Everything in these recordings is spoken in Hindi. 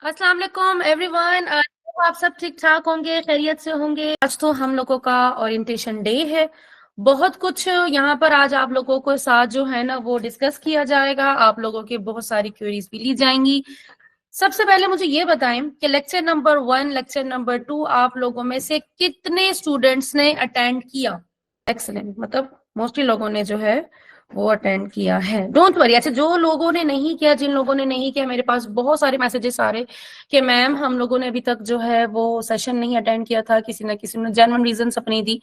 अस्सलाम वालेकुम एवरीवन। आप सब ठीक ठाक होंगे, खैरियत से होंगे। आज तो हम लोगों का ओरिएंटेशन डे है। बहुत कुछ यहाँ पर आज आप लोगों को साथ जो है ना वो डिस्कस किया जाएगा। आप लोगों की बहुत सारी क्वेरीज भी ली जाएंगी। सबसे पहले मुझे ये बताएं कि लेक्चर नंबर 1, लेक्चर नंबर 2 आप लोगों में से कितने स्टूडेंट्स ने अटेंड किया। एक्सीलेंट, मतलब मोस्टली लोगों ने जो है वो अटेंड किया है। Don't worry. अच्छा, जो लोगों ने नहीं किया, जिन लोगों ने नहीं किया, मेरे पास बहुत सारे मैसेजेस आ रहे कि मैम हम लोगों ने अभी तक जो है वो सेशन नहीं अटेंड किया था, किसी ना किसी ने जेन्युइन रीजंस अपनी दी।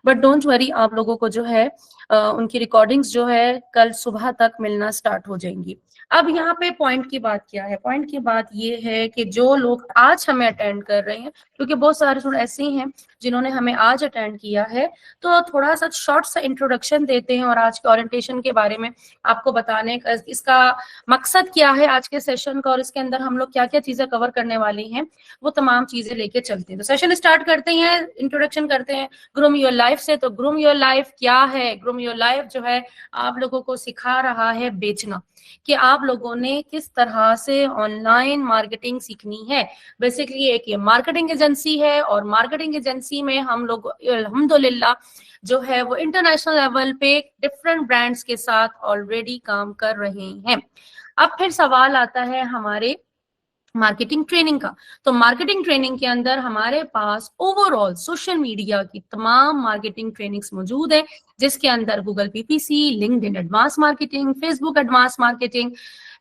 बट डोंट वरी, आप लोगों को जो है उनकी रिकॉर्डिंग्स जो है कल सुबह तक मिलना स्टार्ट हो जाएंगी। अब यहाँ पे पॉइंट की बात क्या है? पॉइंट की बात ये है कि जो लोग आज हमें अटेंड कर रहे हैं, क्योंकि बहुत सारे स्टूडेंट ऐसे ही हैं जिन्होंने हमें आज अटेंड किया है, तो थोड़ा सा शॉर्ट सा इंट्रोडक्शन देते हैं और आज के ओरिएंटेशन के बारे में आपको बताने का, इसका मकसद क्या है आज के सेशन का और इसके अंदर हम लोग क्या क्या चीजें कवर करने वाले हैं, वो तमाम चीजें लेके चलते हैं। तो सेशन स्टार्ट करते हैं, इंट्रोडक्शन करते हैं ग्रूम योर लाइफ से। तो ग्रूम योर लाइफ क्या है? ग्रूम योर लाइफ जो है आप लोगों को सिखा रहा है बेचना, कि आप लोगों ने किस तरह से ऑनलाइन मार्केटिंग सीखनी है। बेसिकली एक ये मार्केटिंग एजेंसी है और मार्केटिंग एजेंसी में हम लोग अल्हम्दुलिल्लाह जो है वो इंटरनेशनल लेवल पे डिफरेंट ब्रांड्स के साथ ऑलरेडी काम कर रहे हैं। अब फिर सवाल आता है हमारे मार्केटिंग ट्रेनिंग का। तो मार्केटिंग ट्रेनिंग के अंदर हमारे पास ओवरऑल सोशल मीडिया की तमाम मार्केटिंग ट्रेनिंग्स मौजूद है, जिसके अंदर Google PPC, LinkedIn advance marketing, Facebook advance marketing,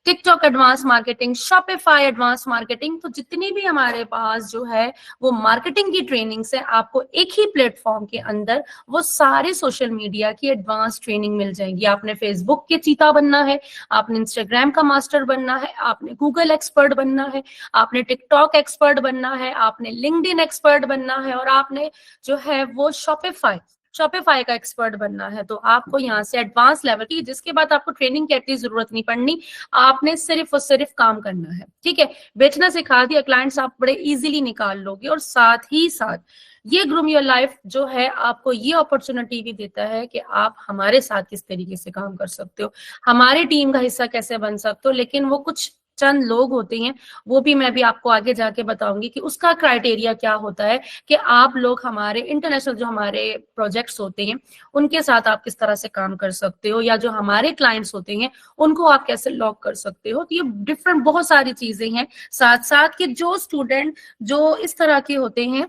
TikTok advance marketing, Shopify advance marketing, तो जितनी भी हमारे पास जो है वो मार्केटिंग की ट्रेनिंग्स है, आपको एक ही प्लेटफॉर्म के अंदर वो सारे सोशल मीडिया की एडवांस ट्रेनिंग मिल जाएंगी। आपने फेसबुक के चीता बनना है, आपने इंस्टाग्राम का मास्टर बनना है, आपने गूगल एक्सपर्ट बनना है, आपने टिकटॉक एक्सपर्ट बनना है, आपने लिंक्डइन एक्सपर्ट बनना है और आपने जो है वो शॉपिफाई का एक्सपर्ट बनना है। तो आपको यहाँ से एडवांस लेवल की, जिसके बाद आपको ट्रेनिंग की इतनी जरूरत नहीं पड़नी, आपने सिर्फ और सिर्फ काम करना है। ठीक है, बेचना सिखा दिया, क्लाइंट्स आप बड़े इजीली निकाल लोगे। और साथ ही साथ ये ग्रूम योर लाइफ जो है आपको ये अपॉर्चुनिटी भी देता है कि आप हमारे साथ किस तरीके से काम कर सकते हो, हमारे टीम का हिस्सा कैसे बन सकते हो। लेकिन वो कुछ चंद लोग होते हैं, वो भी मैं भी आपको आगे जाके बताऊंगी कि उसका क्राइटेरिया क्या होता है, कि आप लोग हमारे इंटरनेशनल जो हमारे प्रोजेक्ट्स होते हैं उनके साथ आप किस तरह से काम कर सकते हो, या जो हमारे क्लाइंट्स होते हैं उनको आप कैसे लॉक कर सकते हो। तो ये डिफरेंट बहुत सारी चीजें हैं। साथ साथ कि जो स्टूडेंट जो इस तरह के होते हैं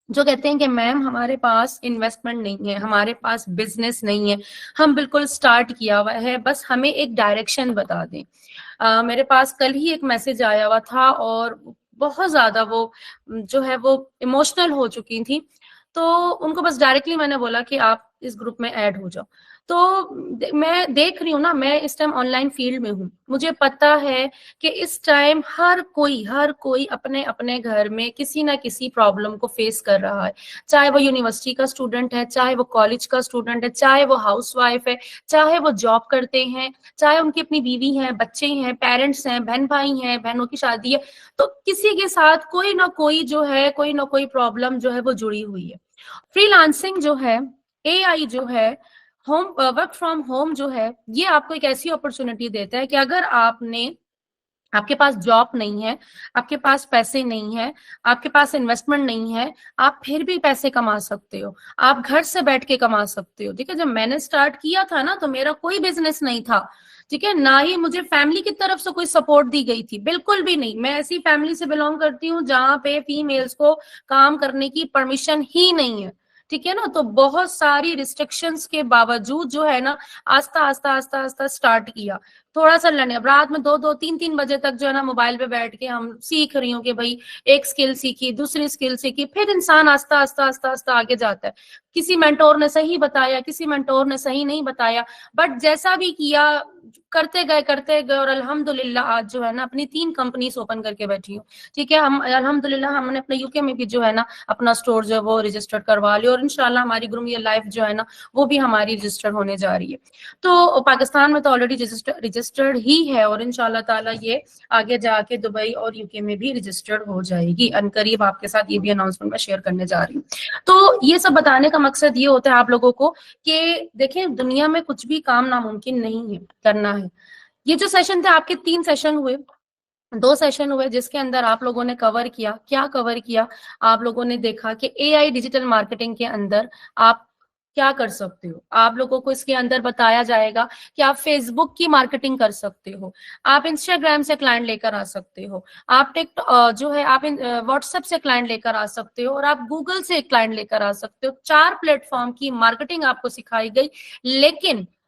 जो कहते हैं कि मैम हमारे पास इन्वेस्टमेंट नहीं है, हमारे पास बिजनेस नहीं है, हम बिल्कुल स्टार्ट किया हुआ है, बस हमें एक डायरेक्शन बता दें। मेरे पास कल ही एक मैसेज आया हुआ था और बहुत ज्यादा वो जो है वो इमोशनल हो चुकी थी। तो उनको बस डायरेक्टली मैंने बोला कि आप इस ग्रुप में ऐड हो जाओ। तो मैं देख रही हूँ ना, मैं इस टाइम ऑनलाइन फील्ड में हूँ, मुझे पता है कि इस टाइम हर कोई अपने अपने घर में किसी ना किसी प्रॉब्लम को फेस कर रहा है। चाहे वो यूनिवर्सिटी का स्टूडेंट है, चाहे वो कॉलेज का स्टूडेंट है, चाहे वो हाउसवाइफ है, चाहे वो जॉब करते हैं, चाहे उनकी अपनी बीवी है, बच्चे हैं, पेरेंट्स हैं, बहन भाई हैं, बहनों की शादी है। तो किसी के साथ कोई ना कोई जो है, कोई ना कोई प्रॉब्लम जो है वो जुड़ी हुई है। फ्रीलांसिंग जो है, एआई जो है, होम वर्क फ्रॉम होम जो है, ये आपको एक ऐसी अपॉर्चुनिटी देता है कि अगर आपके पास जॉब नहीं है, आपके पास पैसे नहीं है, आपके पास इन्वेस्टमेंट नहीं है, आप फिर भी पैसे कमा सकते हो, आप घर से बैठ के कमा सकते हो। ठीक है, जब मैंने स्टार्ट किया था ना तो मेरा कोई बिजनेस नहीं था। ठीक है, ना ही मुझे फैमिली की तरफ से कोई सपोर्ट दी गई थी, बिल्कुल भी नहीं। मैं ऐसी फैमिली से बिलोंग करती हूँ जहां पे फीमेल्स को काम करने की परमिशन ही नहीं है। ठीक है ना, तो बहुत सारी रिस्ट्रिक्शंस के बावजूद जो है ना, आस्ता आस्ता आस्ता आस्ता स्टार्ट किया। थोड़ा सा लर्निंग, अब रात में 2-2 3-3 बजे तक जो है ना मोबाइल पे बैठ के हम सीख रही हूँ कि भाई एक स्किल सीखी, दूसरी स्किल सीखी, फिर इंसान आस्ता आस्ता आस्ता आस्ता आगे जाता है। किसी मेंटोर ने सही बताया, किसी मेंटोर ने सही नहीं बताया, बट जैसा भी किया करते गए और अल्हम्दुलिल्लाह आज जो है ना अपनी 3 कंपनीज ओपन करके बैठी हूँ। ठीक है, हम अल्हम्दुलिल्लाह हमने अपने यूके में भी जो है ना अपना स्टोर जो है वो रजिस्टर्ड करवा लिया और इंशाल्लाह हमारी ग्रूम योर लाइफ जो है ना वो भी हमारी रजिस्टर्ड होने जा रही है। तो पाकिस्तान में तो ऑलरेडी रजिस्टर्ड ही है और इंशाल्लाह ताला ये आगे जाके दुबई और यूके में भी रजिस्टर्ड हो जाएगी। अनकरीब आपके साथ ये भी अनाउंसमेंट मैं शेयर करने जा रही हूँ। तो ये सब बताने का मकसद ये होता है आप लोगों को कि देखें, दुनिया में कुछ भी काम नामुमकिन नहीं है, करना है। ये जो सेशन थे आपके 3 सेशन हुए, 2 सेशन हुए जिसके अंदर आप लोगों ने कवर किया, क्या कवर किया? आप लोगों ने देखा कि एआई डिजिटल मार्केटिंग के अंदर आप क्या कर सकते हो। आप लोगों को इसके अंदर बताया जाएगा कि आप फेसबुक की मार्केटिंग कर सकते हो, आप इंस्टाग्राम से क्लाइंट लेकर आ सकते हो, आप जो है आप व्हाट्सएप से क्लाइंट लेकर आ सकते हो और आप गूगल से क्लाइंट लेकर आ सकते हो। 4 प्लेटफॉर्म की मार्केटिंग आपको सिखाई गई,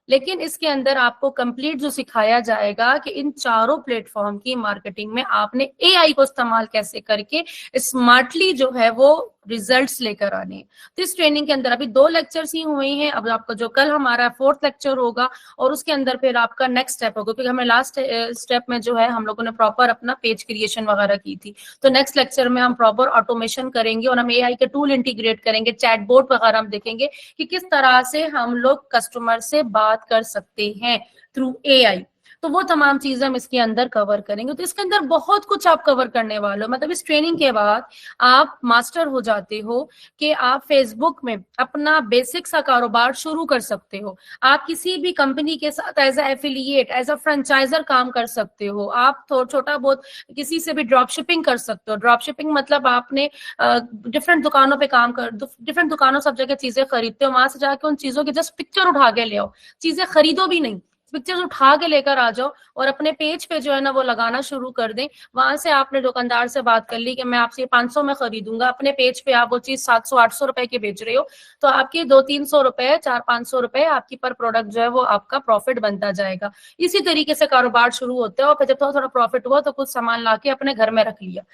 लेकिन इसके अंदर आपको कंप्लीट जो सिखाया जाएगा कि इन चारों प्लेटफॉर्म की मार्केटिंग में आपने एआई को इस्तेमाल कैसे करके स्मार्टली जो है वो रिजल्ट्स लेकर आने। तो इस ट्रेनिंग के अंदर अभी 2 लेक्चर्स ही हुए हैं, अब आपका जो कल हमारा 4th लेक्चर होगा और उसके अंदर फिर आपका नेक्स्ट स्टेप होगा, क्योंकि हमें लास्ट स्टेप में जो है हम लोगों ने प्रॉपर अपना पेज क्रिएशन वगैरह की थी। तो नेक्स्ट लेक्चर में हम प्रॉपर ऑटोमेशन करेंगे और हम एआई के टूल इंटीग्रेट करेंगे, चैटबॉट वगैरह हम देखेंगे कि किस तरह से हम लोग कस्टमर से बात कर सकते हैं थ्रू एआई। तो वो तमाम चीजें हम इसके अंदर कवर करेंगे। तो इसके अंदर बहुत कुछ आप कवर करने वाले हो, मतलब इस ट्रेनिंग के बाद आप मास्टर हो जाते हो कि आप फेसबुक में अपना बेसिक सा कारोबार शुरू कर सकते हो। आप किसी भी कंपनी के साथ as a affiliate, as a franchiser काम कर सकते हो। आप छोटा बहुत किसी से भी ड्रॉप शिपिंग कर सकते हो। ड्रॉप शिपिंग मतलब आपने डिफरेंट दुकानों पे काम कर, डिफरेंट दुकानों सब जगह चीजें खरीदते हो, वहां से जाके उन चीजों की जस्ट पिक्चर उठा के ले आओ, चीजें खरीदो भी नहीं, पिक्चर्स उठा के लेकर आ जाओ और अपने पेज पे जो है ना वो लगाना शुरू कर दें। वहां से आपने दुकानदार से बात कर ली कि मैं आपसे 500 में खरीदूंगा, अपने पेज पे आप वो चीज 700-800 रुपए की बेच रहे हो, तो आपके 200-300 रुपए, 400-500 रुपए आपकी पर प्रोडक्ट जो है वो आपका प्रॉफिट बनता जाएगा। इसी तरीके से कारोबार शुरू होता है और फिर जब थोड़ा थोड़ा प्रॉफिट हुआ तो कुछ सामान लाके अपने घर में रख लिया।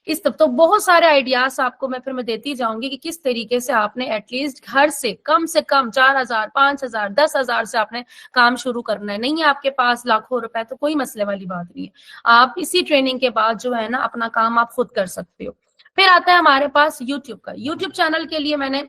इस तब तो बहुत सारे आइडियाज आपको मैं देती जाऊंगी कि किस तरीके से आपने एटलीस्ट घर से कम 4,000, 5,000, 10,000 से आपने काम शुरू करना है। नहीं है आपके पास लाखों रुपए तो कोई मसले वाली बात नहीं है, आप इसी ट्रेनिंग के बाद जो है ना अपना काम आप खुद कर सकते हो। फिर आता है हमारे पास यूट्यूब का। यूट्यूब चैनल के लिए मैंने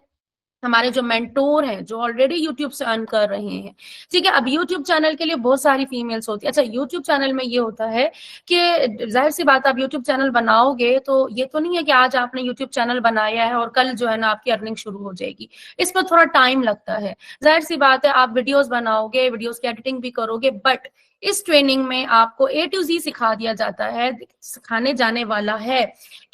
हमारे जो मेंटोर हैं जो ऑलरेडी यूट्यूब से अर्न कर रहे हैं, ठीक है। अब यूट्यूब चैनल के लिए बहुत सारी फीमेल्स होती है। अच्छा, यूट्यूब चैनल में ये होता है कि जाहिर सी बात, आप यूट्यूब चैनल बनाओगे तो ये तो नहीं है कि आज आपने यूट्यूब चैनल बनाया है और कल जो है ना आपकी अर्निंग शुरू हो जाएगी। इस पर थोड़ा टाइम लगता है। जाहिर सी बात है, आप वीडियोस बनाओगे, वीडियोस की एडिटिंग भी करोगे, बट इस ट्रेनिंग में आपको A to Z सिखा दिया जाता है, सिखाने जाने वाला है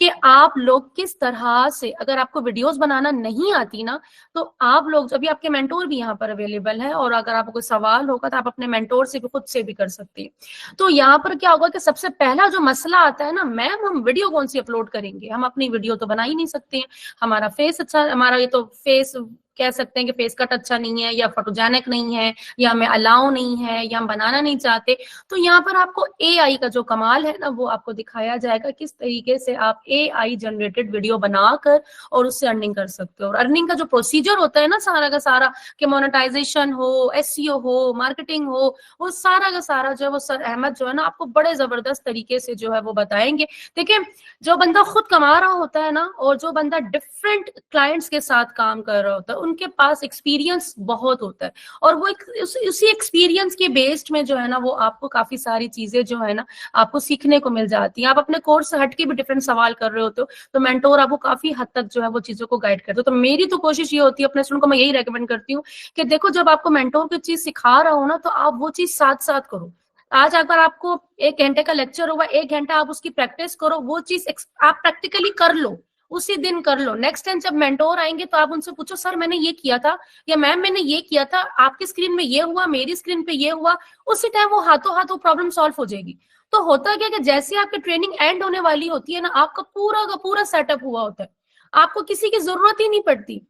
कि आप लोग किस तरह से, अगर आपको वीडियोस बनाना नहीं आती ना, तो आप लोग, अभी आपके मेंटोर भी यहाँ पर अवेलेबल है और अगर आपको कोई सवाल होगा तो आप अपने मेंटोर से भी खुद से भी कर सकते हैं। तो यहाँ पर क्या होगा कि सबसे पहला जो मसला आता है ना, मैम हम वीडियो कौन सी अपलोड करेंगे, हम अपनी वीडियो तो बना ही नहीं सकते हैं, हमारा फेस अच्छा, हमारा ये तो फेस कह सकते हैं कि फेस कट अच्छा नहीं है या फोटोजेनिक नहीं है या हमें अलाउ नहीं है या हम बनाना नहीं चाहते। तो यहाँ पर आपको एआई का जो कमाल है ना वो आपको दिखाया जाएगा, किस तरीके से आप एआई जनरेटेड वीडियो बनाकर और उससे अर्निंग कर सकते हो। और अर्निंग का जो प्रोसीजर होता है ना सारा का सारा, कि मोनेटाइजेशन हो, एसईओ हो, मार्केटिंग हो, वो सारा का सारा जो है वो सर अहमद जो है ना आपको बड़े जबरदस्त तरीके से जो है वो बताएंगे। देखिए, जो बंदा खुद कमा रहा होता है ना और जो बंदा डिफरेंट क्लाइंट्स के साथ काम कर रहा होता है, उनके पास एक्सपीरियंस बहुत होता है और वो उसी एक्सपीरियंस के बेस्ड में जो है ना वो आपको काफी सारी चीजें जो है ना आपको सीखने को मिल जाती हैं। आप अपने कोर्स से हटके भी डिफरेंट सवाल कर रहे होते हो तो मेंटोर आपको काफी हद तक जो है वो चीजों को गाइड करते हो। तो मेरी तो कोशिश ये होती है, अपने स्टूडेंट को मैं यही रेकमेंड करती हूँ कि देखो, जब आपको मेंटोर कोई चीज सिखा रहा हो ना तो आप वो चीज साथ साथ करो। आज अगर आपको 1 घंटे का लेक्चर होगा, 1 घंटा आप उसकी प्रैक्टिस करो, वो चीज आप प्रैक्टिकली कर लो, उसी दिन कर लो। नेक्स्ट टाइम जब मेंटोर आएंगे तो आप उनसे पूछो, सर मैंने ये किया था या मैम मैंने ये किया था, आपकी स्क्रीन में ये हुआ, मेरी स्क्रीन पे ये हुआ, उसी टाइम वो हाथों हाथ वो प्रॉब्लम सॉल्व हो जाएगी। तो होता क्या कि जैसे आपकी ट्रेनिंग एंड होने वाली होती है ना, आपका पूरा का पूरा सेटअप हुआ होता है, आपको किसी की जरूरत ही नहीं पड़ती,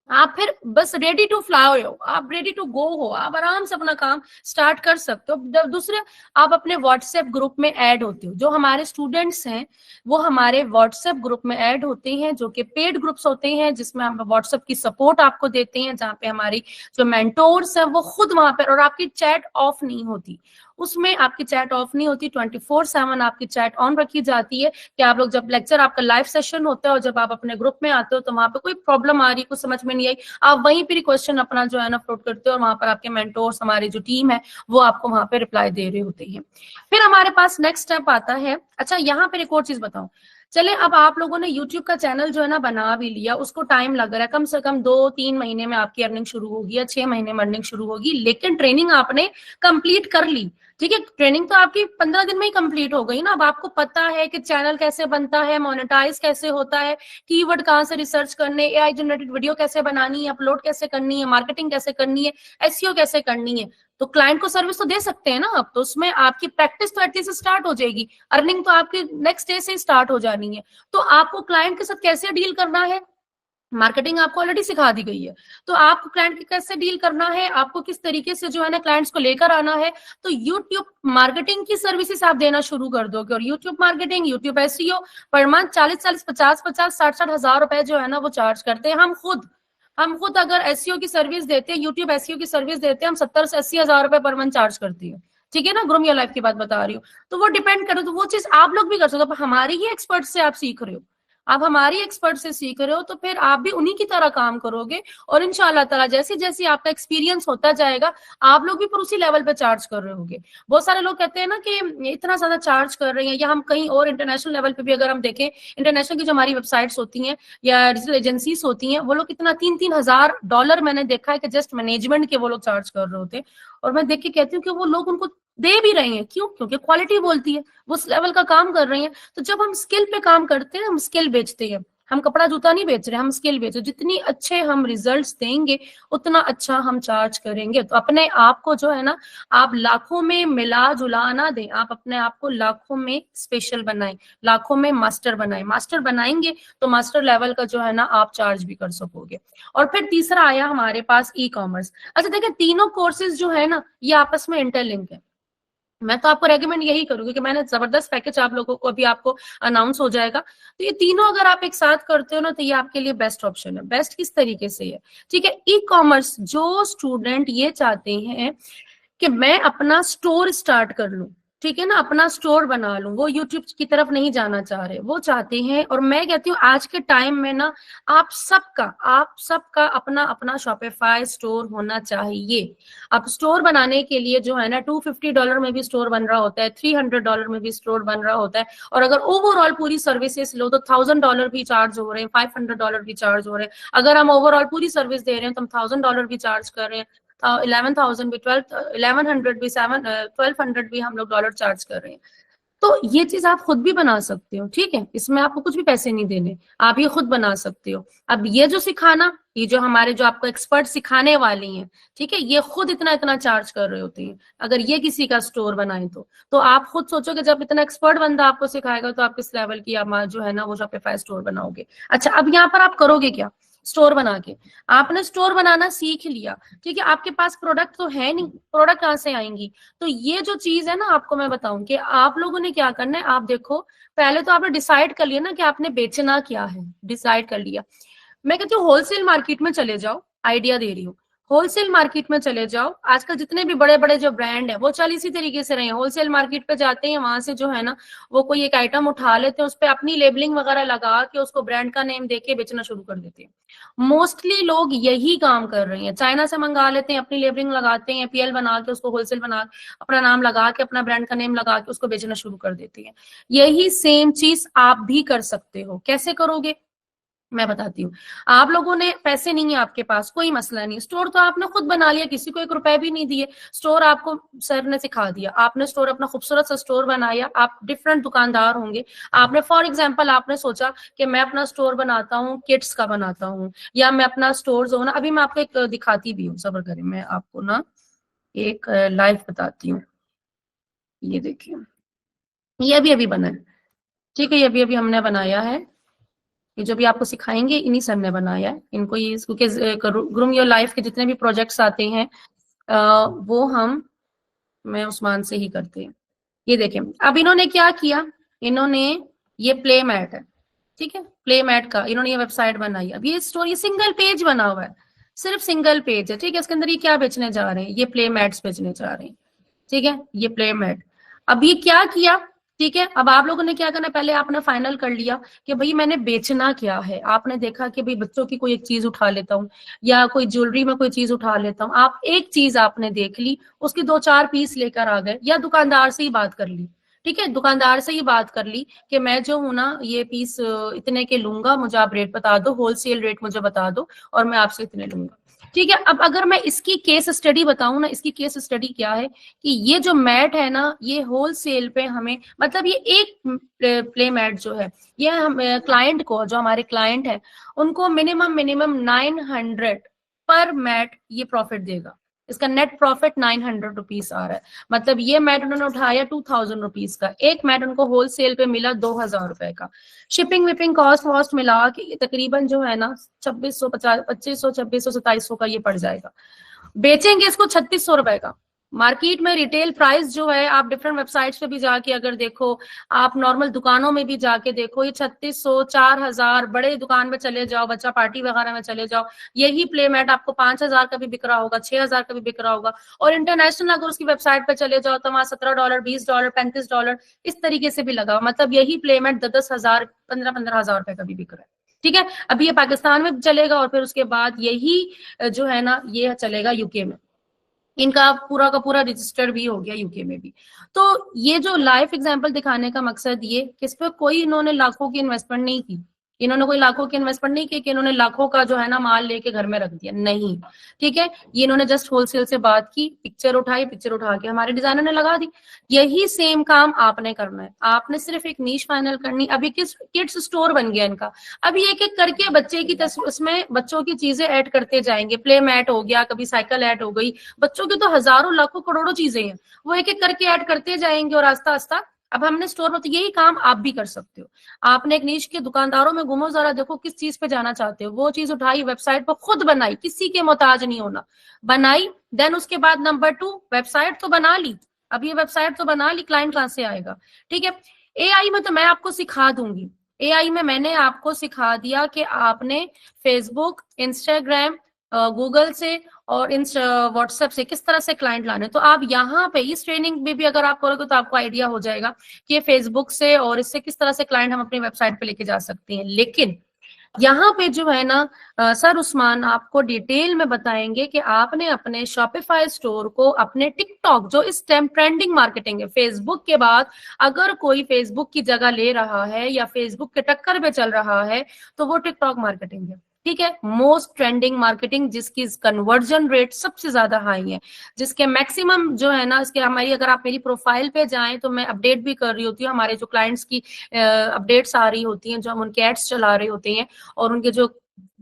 आप फिर बस रेडी टू फ्लाई हो, आप रेडी टू गो हो, आप आराम से अपना काम स्टार्ट कर सकते हो। दूसरे, आप अपने व्हाट्सएप ग्रुप में ऐड होते हो, जो हमारे स्टूडेंट्स हैं वो हमारे व्हाट्सएप ग्रुप में ऐड होते हैं, जो कि पेड ग्रुप्स होते हैं जिसमें हम व्हाट्सएप की सपोर्ट आपको देते हैं, जहाँ पे हमारी जो मेंटोर्स हैं वो खुद वहां पर, और आपकी चैट ऑफ नहीं होती, उसमें आपकी चैट ऑफ नहीं होती, 24/7 आपकी चैट ऑन रखी जाती है कि आप लोग जब लेक्चर, आपका लाइव सेशन होता है और जब आप अपने ग्रुप में आते हो तो वहां पे कोई प्रॉब्लम आ रही, कुछ समझ में नहीं आई, आप वहीं पर क्वेश्चन अपना जो है ना फ्लोट करते हो और वहां पर आपके मेंटोर्स, हमारी जो टीम है वो आपको वहां पे रिप्लाई दे रहे होते हैं। फिर हमारे पास नेक्स्ट स्टेप आता है। अच्छा, यहाँ पर एक और चीज बताऊं, चले, अब आप लोगों ने YouTube का चैनल जो है ना बना भी लिया, उसको टाइम लग रहा है, कम से कम 2-3 महीने में आपकी अर्निंग शुरू होगी या 6 महीने में अर्निंग शुरू होगी, लेकिन ट्रेनिंग आपने कंप्लीट कर ली। ठीक है, ट्रेनिंग तो आपकी 15 दिन में ही कंप्लीट हो गई ना। अब आपको पता है कि चैनल कैसे बनता है, मोनेटाइज कैसे होता है, कीवर्ड कहाँ से रिसर्च करने, एआई जनरेटेड वीडियो कैसे बनानी है, अपलोड कैसे करनी है, मार्केटिंग कैसे करनी है, एसईओ कैसे करनी है। तो क्लाइंट को सर्विस तो दे सकते हैं ना आप, तो उसमें आपकी प्रैक्टिस तो एटलीस्ट स्टार्ट हो जाएगी, अर्निंग तो आपकी नेक्स्ट डे से ही स्टार्ट हो जानी है। तो आपको क्लाइंट के साथ कैसे डील करना है, मार्केटिंग आपको ऑलरेडी सिखा दी गई है। तो आपको क्लाइंट के कैसे डील करना है, आपको किस तरीके से जो है ना क्लाइंट्स को लेकर आना है, तो यूट्यूब मार्केटिंग की सर्विसेज आप देना शुरू कर दोगे। और YouTube marketing, YouTube SEO per month 40-40, 50-50, 60-60 हजार रुपए जो है ना वो चार्ज करते हैं हम खुद अगर एसईओ की सर्विस देते हैं, यूट्यूब एसईओ की सर्विस देते हैं, हम 70 से 80 हजार रुपए पर मंथ चार्ज करती है। ठीक है ना, ग्रूम योर लाइफ की बात बता रही हूँ। तो वो डिपेंड करो, तो वो चीज आप लोग भी कर सकते हो। हमारी ही एक्सपर्ट से आप सीख रहे हो, आप हमारी एक्सपर्ट से सीख रहे हो, तो फिर आप भी उन्हीं की तरह काम करोगे। और इंशाल्लाह ताला जैसे जैसे आपका एक्सपीरियंस होता जाएगा, आप लोग भी पर उसी लेवल पे चार्ज कर रहे होगे। बहुत सारे लोग कहते हैं ना कि इतना ज्यादा चार्ज कर रहे हैं, या हम कहीं और इंटरनेशनल लेवल पे भी अगर हम देखें, इंटरनेशनल की जो हमारी वेबसाइट्स होती हैं या डिजिटल एजेंसीज होती हैं, वो लोग कितना $3-3 हजार मैंने देखा है कि जस्ट मैनेजमेंट के वो लोग चार्ज कर रहे होते हैं। और मैं देख के कहती हूँ कि वो लोग उनको दे भी रहे हैं, क्यों? क्योंकि क्वालिटी बोलती है, वो उस लेवल का काम कर रहे हैं। तो जब हम स्किल पे काम करते हैं, हम स्किल बेचते हैं, हम कपड़ा जूता नहीं बेच रहे, हम स्किल बेच रहे। जितनी अच्छे हम रिजल्ट्स देंगे, उतना अच्छा हम चार्ज करेंगे। तो अपने आप को जो है ना, आप लाखों में मिला जुला ना दें, आप अपने आप को लाखों में स्पेशल बनाएं, लाखों में मास्टर बनाएं। मास्टर बनाएंगे तो मास्टर लेवल का जो है ना आप चार्ज भी कर सकोगे। और फिर तीसरा आया हमारे पास ई कॉमर्स। अच्छा देखिए, तीनों कोर्सेज जो है ना ये आपस में इंटरलिंक है। मैं तो आपको रेकमेंड यही करूंगी कि मैंने जबरदस्त पैकेज आप लोगों को अभी आपको अनाउंस हो जाएगा। तो ये तीनों अगर आप एक साथ करते हो ना, तो ये आपके लिए बेस्ट ऑप्शन है। बेस्ट किस तरीके से है, ठीक है, ई कॉमर्स जो स्टूडेंट ये चाहते हैं कि मैं अपना स्टोर स्टार्ट कर लूं, ठीक है ना, अपना स्टोर बना लूं, वो यूट्यूब की तरफ नहीं जाना चाह रहे, वो चाहते हैं। और मैं कहती हूँ आज के टाइम में ना आप सबका अपना अपना शॉपिफाई स्टोर होना चाहिए। अब स्टोर बनाने के लिए जो है ना $250 में भी स्टोर बन रहा होता है, $300 में भी स्टोर बन रहा होता है। और अगर ओवरऑल पूरी सर्विसेज लो तो $1000 भी चार्ज हो रहे हैं, $500 भी चार्ज हो रहे हैं। अगर हम ओवरऑल पूरी सर्विस दे रहे हैं तो हम $1000 भी चार्ज कर रहे हैं, 11,000 भी, 1100 भी, 1200 भी हम लोग डॉलर चार्ज कर रहे हैं। तो ये चीज आप खुद भी बना सकते हो, ठीक है, इसमें आपको कुछ भी पैसे नहीं देने, आप ये खुद बना सकते हो। अब ये जो सिखाना, ये जो हमारे जो आपको एक्सपर्ट सिखाने वाली हैं, ठीक है, ये खुद इतना इतना चार्ज कर रहे होते हैं। अगर ये किसी का स्टोर बनाए तो आप खुद सोचो कि जब इतना एक्सपर्ट बंदा आपको सिखाएगा तो आप किस लेवल की आप जो है ना वो शॉपिफाई स्टोर बनाओगे। अच्छा, अब यहाँ पर आप करोगे क्या? स्टोर बना के आपने स्टोर बनाना सीख लिया, ठीक है, आपके पास प्रोडक्ट तो है नहीं, प्रोडक्ट कहाँ से आएंगी? तो ये जो चीज है ना, आपको मैं बताऊं कि आप लोगों ने क्या करना है। आप देखो, पहले तो आपने डिसाइड कर लिया ना कि आपने बेचना क्या है, डिसाइड कर लिया। मैं कहती हूँ होलसेल मार्केट में चले जाओ, आइडिया दे रही हूँ, होलसेल मार्केट में चले जाओ। आजकल जितने भी बड़े बड़े जो ब्रांड है वो चल इसी तरीके से रहे हैं, होलसेल मार्केट पे जाते हैं, वहां से जो है ना वो कोई एक आइटम उठा लेते हैं, उस पर अपनी लेबलिंग वगैरह लगा के उसको ब्रांड का नेम देके बेचना शुरू कर देते हैं। मोस्टली लोग यही काम कर रहे हैं, चाइना से मंगा लेते हैं, अपनी लेबलिंग लगाते हैं, पीएल बना के उसको होलसेल बना, अपना नाम लगा के, अपना ब्रांड का नेम लगा के उसको बेचना शुरू कर देते हैं। यही सेम चीज आप भी कर सकते हो। कैसे करोगे मैं बताती हूँ। आप लोगों ने पैसे नहीं है आपके पास, कोई मसला नहीं, स्टोर तो आपने खुद बना लिया, किसी को 1 रुपए भी नहीं दिए, स्टोर आपको सर ने सिखा दिया, आपने स्टोर अपना खूबसूरत सा स्टोर बनाया। आप डिफरेंट दुकानदार होंगे, आपने फॉर एग्जांपल आपने सोचा कि मैं अपना स्टोर बनाता हूँ, किड्स का बनाता हूँ, या मैं अपना स्टोर जो ना, अभी मैं आपको एक दिखाती भी हूँ, सब्र करें, मैं आपको ना एक लाइव बताती हूँ। ये देखिए, ये अभी अभी बना है, ठीक है, ये अभी अभी हमने बनाया है। ये जो भी आपको सिखाएंगे इन्हीं सर ने बनाया है इनको। ये क्योंकि ग्रूम योर लाइफ के जितने भी प्रोजेक्ट्स आते हैं वो मैं उस्मान से ही करते हैं। ये देखें, अब इन्होंने क्या किया, इन्होंने ये प्ले मैट है, ठीक है, प्ले मैट का इन्होंने ये वेबसाइट बनाई। अब ये स्टोरी सिंगल पेज बना हुआ है, सिर्फ सिंगल पेज है, ठीक है। इसके अंदर ये क्या बेचने जा रहे हैं, ये प्ले मैट्स बेचने जा रहे हैं, ठीक है, ये प्ले मैट। अब ये क्या किया, ठीक है, अब आप लोगों ने क्या करना, पहले आपने फाइनल कर लिया कि भाई मैंने बेचना क्या है। आपने देखा कि भाई बच्चों की कोई एक चीज उठा लेता हूँ, या कोई ज्वेलरी में कोई चीज उठा लेता हूँ। आप एक चीज आपने देख ली, उसकी 2-4 पीस लेकर आ गए, या दुकानदार से ही बात कर ली ठीक है, दुकानदार से ये बात कर ली कि मैं जो हूँ ना ये पीस इतने के लूंगा, मुझे आप रेट बता दो, होलसेल रेट मुझे बता दो और मैं आपसे इतने लूंगा। ठीक है, अब अगर मैं इसकी केस स्टडी बताऊं ना, इसकी केस स्टडी क्या है कि ये जो मैट है ना ये होलसेल पे हमें, मतलब ये एक प्ले मैट जो है ये हम क्लाइंट को, जो हमारे क्लाइंट है उनको मिनिमम 900 पर मैट ये प्रॉफिट देगा। इसका नेट प्रॉफिट 900 रुपीज आ रहा है। मतलब ये मैट उन्होंने उठाया 2000 रुपीज का, एक मैट उनको होलसेल पे मिला 2000 रुपए का। शिपिंग विपिंग कॉस्ट वॉस्ट मिला के ये तकरीबन जो है ना 2650 2500 2600 2700 का ये पड़ जाएगा। बेचेंगे इसको 3600 रुपए का। मार्केट में रिटेल प्राइस जो है, आप डिफरेंट वेबसाइट्स पे भी जाके अगर देखो, आप नॉर्मल दुकानों में भी जाके देखो, ये 3600 4000, बड़े दुकान में चले जाओ, बच्चा पार्टी वगैरह में चले जाओ, यही प्ले मैट आपको 5000 का भी बिक रहा होगा, 6000 का भी बिक रहा होगा। और इंटरनेशनल अगर उसकी वेबसाइट पे चले जाओ तो वहां $17 $20 $35 इस तरीके से भी लगा, मतलब यही प्ले मैट 10,000 15,000 रुपए का भी बिक रहा है। ठीक है, अभी ये पाकिस्तान में चलेगा और फिर उसके बाद यही जो है ना ये चलेगा यूके में। इनका पूरा का पूरा रजिस्टर भी हो गया यूके में भी। तो ये जो लाइफ एग्जांपल दिखाने का मकसद ये कि इस पर कोई इन्होंने लाखों की इन्वेस्टमेंट नहीं की, इन्होंने कोई लाखों की इन्वेस्टमेंट नहीं की कि इन्होंने लाखों का जो है ना माल लेके घर में रख दिया, नहीं। ठीक है, ये इन्होंने जस्ट होलसेल से बात की, पिक्चर उठाई, पिक्चर उठा के हमारे डिजाइनर ने लगा दी। यही सेम काम आपने करना है, आपने सिर्फ एक नीश फाइनल करनी। अभी किड्स स्टोर बन गया इनका, अभी एक एक करके बच्चे की उसमें बच्चों की चीजें ऐड करते जाएंगे। प्ले मैट हो गया, कभी साइकिल ऐड हो गई, बच्चों की तो हजारों लाखों करोड़ों चीजें हैं, वो एक एक करके ऐड करते जाएंगे और आस्ता आस्ता अब हमने स्टोर में। तो यही काम आप भी कर सकते हो। आपने एक नीश के दुकानदारों में घूमो, जरा देखो किस चीज पे जाना चाहते हो, वो चीज उठाई, वेबसाइट पर खुद बनाई, किसी के मोहताज नहीं होना, बनाई। देन उसके बाद नंबर 2, वेबसाइट तो बना ली, अब ये वेबसाइट तो बना ली, क्लाइंट कहां से आएगा। ठीक है, एआई में तो मैं आपको सिखा दूंगी, एआई में मैंने आपको सिखा दिया कि आपने फेसबुक, इंस्टाग्राम, गूगल से और इन व्हाट्सएप से किस तरह से क्लाइंट लाने। तो आप यहाँ पे इस ट्रेनिंग में भी अगर आप करोगे तो आपको आइडिया हो जाएगा कि फेसबुक से और इससे किस तरह से क्लाइंट हम अपनी वेबसाइट पे लेके जा सकते हैं। लेकिन यहाँ पे जो है ना सर उस्मान आपको डिटेल में बताएंगे कि आपने अपने शॉपिफाई स्टोर को अपने टिकटॉक, जो इस टाइम ट्रेंडिंग मार्केटिंग है, फेसबुक के बाद अगर कोई फेसबुक की जगह ले रहा है या फेसबुक के टक्कर पे चल रहा है तो वो टिकटॉक मार्केटिंग है। ठीक है, मोस्ट ट्रेंडिंग मार्केटिंग, जिसकी कन्वर्जन रेट सबसे ज्यादा हाई है, जिसके मैक्सिमम जो है ना, इसके हमारी अगर आप मेरी प्रोफाइल पे जाएं तो मैं अपडेट भी कर रही होती हूँ, हमारे जो क्लाइंट्स की अपडेट्स आ रही होती हैं, जो हम उनके एड्स चला रहे होते हैं और उनके जो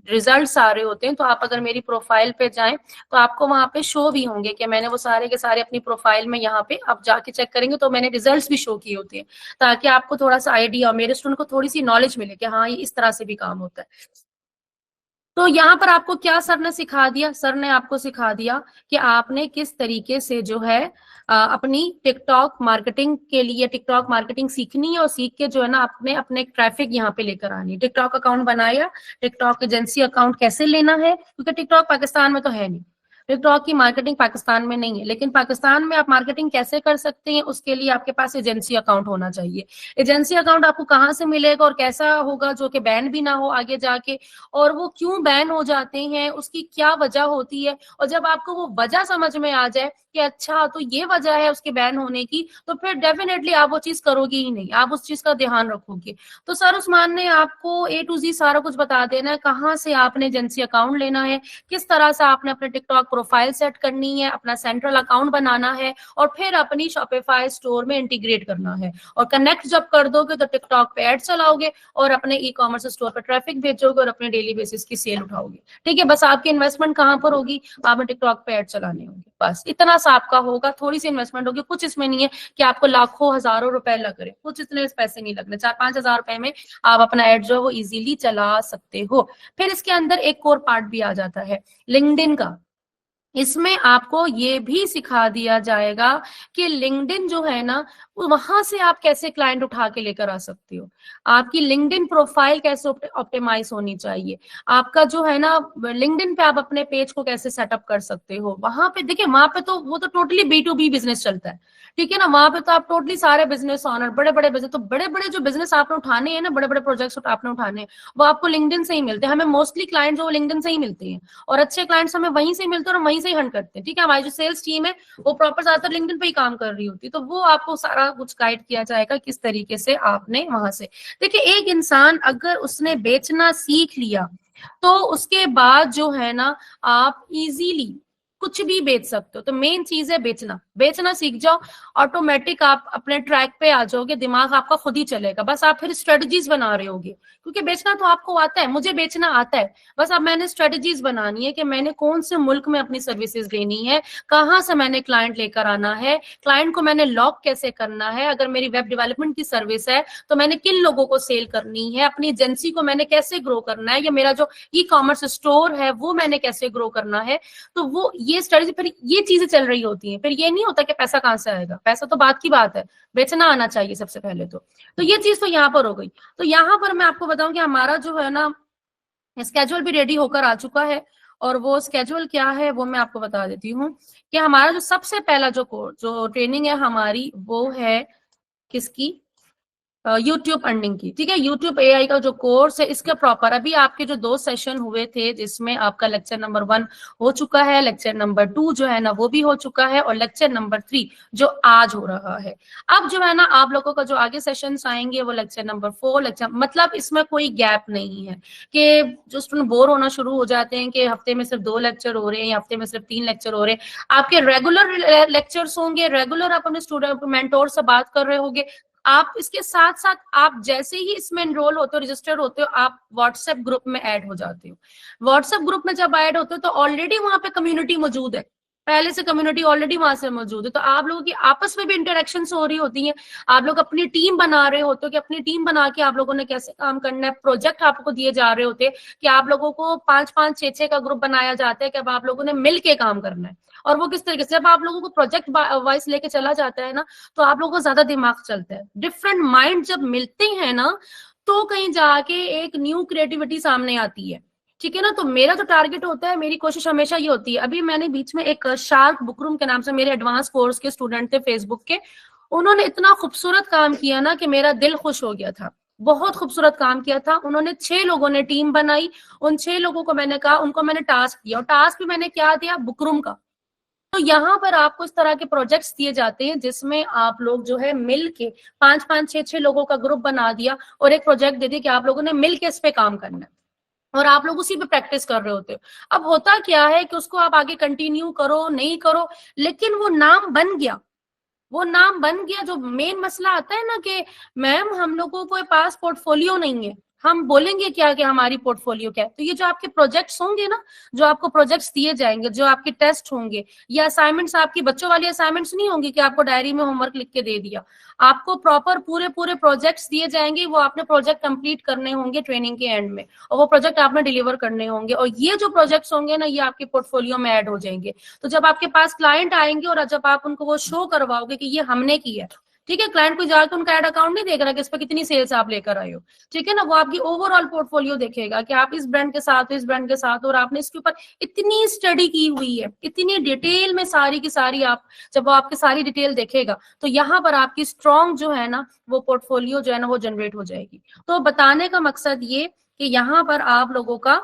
रिजल्ट्स आ रहे होते हैं, तो आप अगर मेरी प्रोफाइल पे जाएं तो आपको वहां पे शो भी होंगे कि मैंने वो सारे के सारे अपनी प्रोफाइल में, यहाँ पे आप जाके चेक करेंगे तो मैंने रिजल्ट्स भी शो किए होते हैं, ताकि आपको थोड़ा सा आइडिया, मेरे स्टूडेंट को थोड़ी सी नॉलेज मिले कि हाँ ये इस तरह से भी काम होता है। तो यहाँ पर आपको क्या सर ने सिखा दिया, सर ने आपको सिखा दिया कि आपने किस तरीके से जो है अपनी टिकटॉक मार्केटिंग के लिए टिकटॉक मार्केटिंग सीखनी है और सीख के जो है ना आपने अपने ट्रैफिक यहाँ पे लेकर आनी है। टिकटॉक अकाउंट बनाया, टिकटॉक एजेंसी अकाउंट कैसे लेना है, क्योंकि टिकटॉक पाकिस्तान में तो है नहीं, टिकटॉक की मार्केटिंग पाकिस्तान में नहीं है, लेकिन पाकिस्तान में आप मार्केटिंग कैसे कर सकते हैं उसके लिए आपके पास एजेंसी अकाउंट होना चाहिए। एजेंसी अकाउंट आपको कहाँ से मिलेगा और कैसा होगा जो कि बैन भी ना हो आगे जाके, और वो क्यों बैन हो जाते हैं, उसकी क्या वजह होती है, और जब आपको वो वजह समझ में आ जाए कि अच्छा तो ये वजह है उसके बैन होने की, तो फिर डेफिनेटली आप वो चीज करोगे ही नहीं, आप उस चीज का ध्यान रखोगे। तो सर उस्मान ने आपको ए टू जी सारा कुछ बता देना है, कहाँ से आपने एजेंसी अकाउंट लेना है, किस तरह से आपने अपने टिकटॉक प्रोफाइल सेट करनी है, अपना सेंट्रल अकाउंट बनाना है और फिर अपनी शॉपिफाई स्टोर में इंटीग्रेट करना है। और कनेक्ट जब कर दोगे तो टिकटॉक पे एड चलाओगे और अपने ई कॉमर्स स्टोर पर ट्रैफिक भेजोगे और अपने डेली बेसिस की सेल उठाओगे। ठीक है, बस आपकी इन्वेस्टमेंट कहाँ पर होगी, आपने टिकटॉक पे एड चलाने होंगे, बस इतना सा आपका होगा। थोड़ी सी इन्वेस्टमेंट होगी, कुछ इसमें नहीं है कि आपको लाखों हजारों रुपए लग रहे, कुछ इतने पैसे नहीं लगने, 4-5 हजार रुपए में आप अपना एड जो है वो इजीली चला सकते हो। फिर इसके अंदर एक और पार्ट भी आ जाता है लिंक्डइन का, इसमें आपको ये भी सिखा दिया जाएगा कि लिंक्डइन जो है ना वहां से आप कैसे क्लाइंट उठा के लेकर आ सकते हो, आपकी लिंक्डइन प्रोफाइल कैसे ऑप्टिमाइज होनी चाहिए, आपका जो है ना लिंक्डइन पे आप अपने पेज को कैसे सेटअप कर सकते हो। वहां पे देखिए, वहां पे तो वो तो टोटली B2B बिजनेस चलता है, ठीक है ना, वहां पे तो आप टोटली सारे बिजनेस ऑनर, बड़े बड़े बिजनेस, तो बड़े बड़े जो बिजनेस आपने उठाने हैं ना, बड़े बड़े प्रोजेक्ट्स आपने उठाने हैं वो आपको लिंक्डइन से ही मिलते हैं। हमें मोस्टली क्लाइंट जो लिंक्डइन से ही मिलते हैं और अच्छे क्लाइंट्स हमें वहीं से मिलते हैं और वहीं से ही हंट करते हैं, ठीक है। हमारी जो सेल्स टीम है वो प्रॉपर ज्यादातर लिंक्डइन पे ही काम कर रही होती है, तो वो आपको सारा कुछ गाइड किया जाएगा किस तरीके से आपने वहां से। देखिए, एक इंसान अगर उसने बेचना सीख लिया तो उसके बाद जो है ना आप इजीली कुछ भी बेच सकते हो। तो मेन चीज है बेचना, बेचना सीख जाओ, ऑटोमेटिक आप अपने ट्रैक पे आ जाओगे, दिमाग आपका खुद ही चलेगा। बस आप फिर स्ट्रेटजीज बना रहे होगे, क्योंकि बेचना तो आपको आता है, मुझे बेचना आता है। बस अब मैंने स्ट्रेटजीज बनानी है कि मैंने कौन से मुल्क में अपनी सर्विसेज देनी है, कहाँ से मैंने क्लाइंट लेकर आना है, क्लाइंट को मैंने लॉक कैसे करना है, अगर मेरी वेब डेवलपमेंट की सर्विस है तो मैंने किन लोगों को सेल करनी है, अपनी एजेंसी को मैंने कैसे ग्रो करना है, या मेरा जो ई कॉमर्स स्टोर है वो मैंने कैसे ग्रो करना है। तो वो ये स्ट्रेटजी, फिर ये चीजें चल रही होती हैं। फिर ये नहीं होता कि पैसा कहाँ से आएगा, पैसा तो बात की बात है, बेचना आना चाहिए सबसे पहले तो ये चीज तो यहाँ पर हो गई। तो यहाँ पर मैं आपको बताऊं कि हमारा जो है ना स्केड्यूल भी रेडी होकर आ चुका है, और वो स्केड्यूल क्या है वो मैं आपको बता देती हूँ कि हमारा जो सबसे पहला जो कोर्स जो ट्रेनिंग है हमारी वो है किसकी, यूट्यूब अर्निंग की, ठीक है। यूट्यूब एआई का जो कोर्स है इसका प्रॉपर अभी आपके जो 2 सेशन हुए थे जिसमें आपका लेक्चर नंबर 1 हो चुका है, लेक्चर नंबर 2 जो है ना वो भी हो चुका है, और लेक्चर नंबर 3 जो आज हो रहा है। अब जो है ना आप लोगों का जो आगे सेशंस आएंगे वो लेक्चर नंबर 4 लेक्चर, मतलब इसमें कोई गैप नहीं है कि जो स्टूडेंट बोर होना शुरू हो जाते हैं कि हफ्ते में सिर्फ 2 लेक्चर हो रहे हैं या हफ्ते में सिर्फ 3 लेक्चर हो रहे हैं। आपके रेगुलर लेक्चर्स होंगे, रेगुलर आप अपने स्टूडेंट मेंटोर से बात कर रहे होंगे। आप इसके साथ साथ आप जैसे ही इसमें एनरोल होते हो, रजिस्टर होते हो, आप व्हाट्सएप ग्रुप में ऐड हो जाते हो। व्हाट्सएप ग्रुप में जब ऐड होते हो तो ऑलरेडी वहां पे कम्युनिटी मौजूद है, पहले से कम्युनिटी ऑलरेडी वहां से मौजूद है, तो आप लोगों की आपस में भी इंटरेक्शन हो रही होती है। आप लोग अपनी टीम बना रहे होते हो कि अपनी टीम बना के आप लोगों ने कैसे काम करना है, प्रोजेक्ट आपको दिए जा रहे होते हैं कि आप लोगों को 5-5 6-6 का ग्रुप बनाया जाता है कि अब आप लोगों ने मिल के काम करना है। और वो किस तरीके से, जब आप लोगों को प्रोजेक्ट वाइज लेके चला जाता है ना तो आप लोगों को ज्यादा दिमाग चलता है। डिफरेंट माइंड जब मिलते हैं ना तो कहीं जाके एक न्यू क्रिएटिविटी सामने आती है, ठीक है ना। तो मेरा जो टारगेट होता है, मेरी कोशिश हमेशा ये होती है। अभी मैंने बीच में एक शार्क बुकरूम के नाम से मेरे एडवांस कोर्स के स्टूडेंट थे फेसबुक के, उन्होंने इतना खूबसूरत काम किया ना कि मेरा दिल खुश हो गया था। बहुत खूबसूरत काम किया था उन्होंने। 6 लोगों ने टीम बनाई, उन 6 लोगों को मैंने कहा, उनको मैंने टास्क दिया, और टास्क भी मैंने क्या दिया, बुकरूम का। तो यहाँ पर आपको इस तरह के प्रोजेक्ट्स दिए जाते हैं जिसमें आप लोग जो है मिल के 5-5 6-6 लोगों का ग्रुप बना दिया और एक प्रोजेक्ट दे दिया कि आप लोगों ने मिल के इस पे काम करना है, और आप लोग उसी पे प्रैक्टिस कर रहे होते हो। अब होता क्या है कि उसको आप आगे कंटिन्यू करो नहीं करो, लेकिन वो नाम बन गया, वो नाम बन गया। जो मेन मसला आता है ना कि मैम हम लोगों को पास पोर्टफोलियो नहीं है, हम बोलेंगे क्या कि हमारी पोर्टफोलियो क्या है। तो ये जो आपके प्रोजेक्ट्स होंगे ना, जो आपको प्रोजेक्ट्स दिए जाएंगे, जो आपके टेस्ट होंगे या असाइनमेंट्स, आपकी बच्चों वाली असाइनमेंट्स नहीं होंगी कि आपको डायरी में होमवर्क लिख के दे दिया। आपको प्रॉपर पूरे पूरे प्रोजेक्ट्स दिए जाएंगे, वो आपने प्रोजेक्ट कंप्लीट करने होंगे ट्रेनिंग के एंड में, और वो प्रोजेक्ट आपने डिलीवर करने होंगे, और ये जो प्रोजेक्ट्स होंगे ना ये आपके पोर्टफोलियो में ऐड हो जाएंगे। तो जब आपके पास क्लाइंट आएंगे और जब आप उनको वो शो करवाओगे कि ये हमने किया, ठीक है, क्लाइंट को जाकर उनका एड अकाउंट नहीं देख रहा कि इस पर कितनी सेल्स आप लेकर आए हो, ठीक है ना, वो आपकी ओवरऑल पोर्टफोलियो देखेगा कि आप इस ब्रांड के साथ, इस ब्रांड के साथ, और आपने इसके ऊपर इतनी स्टडी की हुई है, इतनी डिटेल में सारी की सारी। आप जब वो आपकी सारी डिटेल देखेगा तो यहाँ पर आपकी स्ट्रॉन्ग जो है ना वो पोर्टफोलियो जो है ना वो जनरेट हो जाएगी। तो बताने का मकसद ये कि यहाँ पर आप लोगों का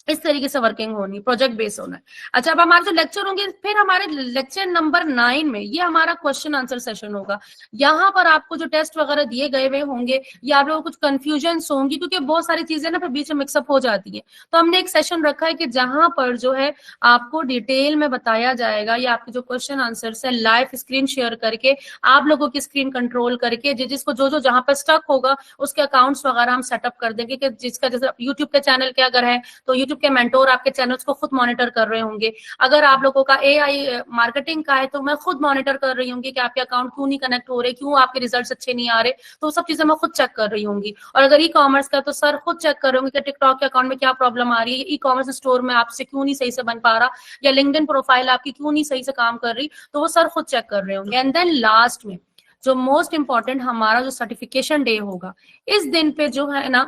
इस तरीके से वर्किंग होनी, प्रोजेक्ट बेस होना है। अच्छा, अब हमारे जो लेक्चर होंगे, फिर हमारे लेक्चर नंबर 9 में ये हमारा क्वेश्चन आंसर सेशन होगा। यहाँ पर आपको जो टेस्ट वगैरह दिए गए हुए होंगे या आप लोगों को कुछ कंफ्यूजन होंगी, क्योंकि बहुत सारी चीजें ना फिर बीच में मिक्सअप हो जाती है। तो हमने एक सेशन रखा है कि जहां पर जो है आपको डिटेल में बताया जाएगा, या आपके जो क्वेश्चन आंसर है लाइव स्क्रीन शेयर करके आप लोगों की स्क्रीन कंट्रोल करके जिसको जो जहां पर स्टक होगा उसके अकाउंट्स वगैरह हम सेटअप कर देंगे कि जिसका जैसे यूट्यूब के चैनल के अगर है तो यूट्यूब के मेंटोर आपके चैनल्स को खुद मॉनिटर कर रहे होंगे। अगर आप लोगों का एआई मार्केटिंग का है तो मैं खुद मॉनिटर कर रही होंगी कि आपके अकाउंट क्यों नहीं कनेक्ट हो रहे, क्यों आपके रिजल्ट्स अच्छे नहीं आ रहे, तो सब चीजें मैं खुद चेक कर रही होंगी। और अगर ई कॉमर्स का तो सर खुद चेक कर रहे होंगे कि टिकटॉक के अकाउंट में क्या प्रॉब्लम आ रही है, ई कॉमर्स स्टोर में आपसे क्यों नहीं सही से बन पा रहा, या लिंक्डइन प्रोफाइल आपकी क्यों नहीं सही से काम कर रही, तो वो सर खुद चेक कर रहे होंगे। एंड देन लास्ट में जो मोस्ट इंपॉर्टेंट हमारा जो सर्टिफिकेशन डे होगा, इस दिन पे जो है ना,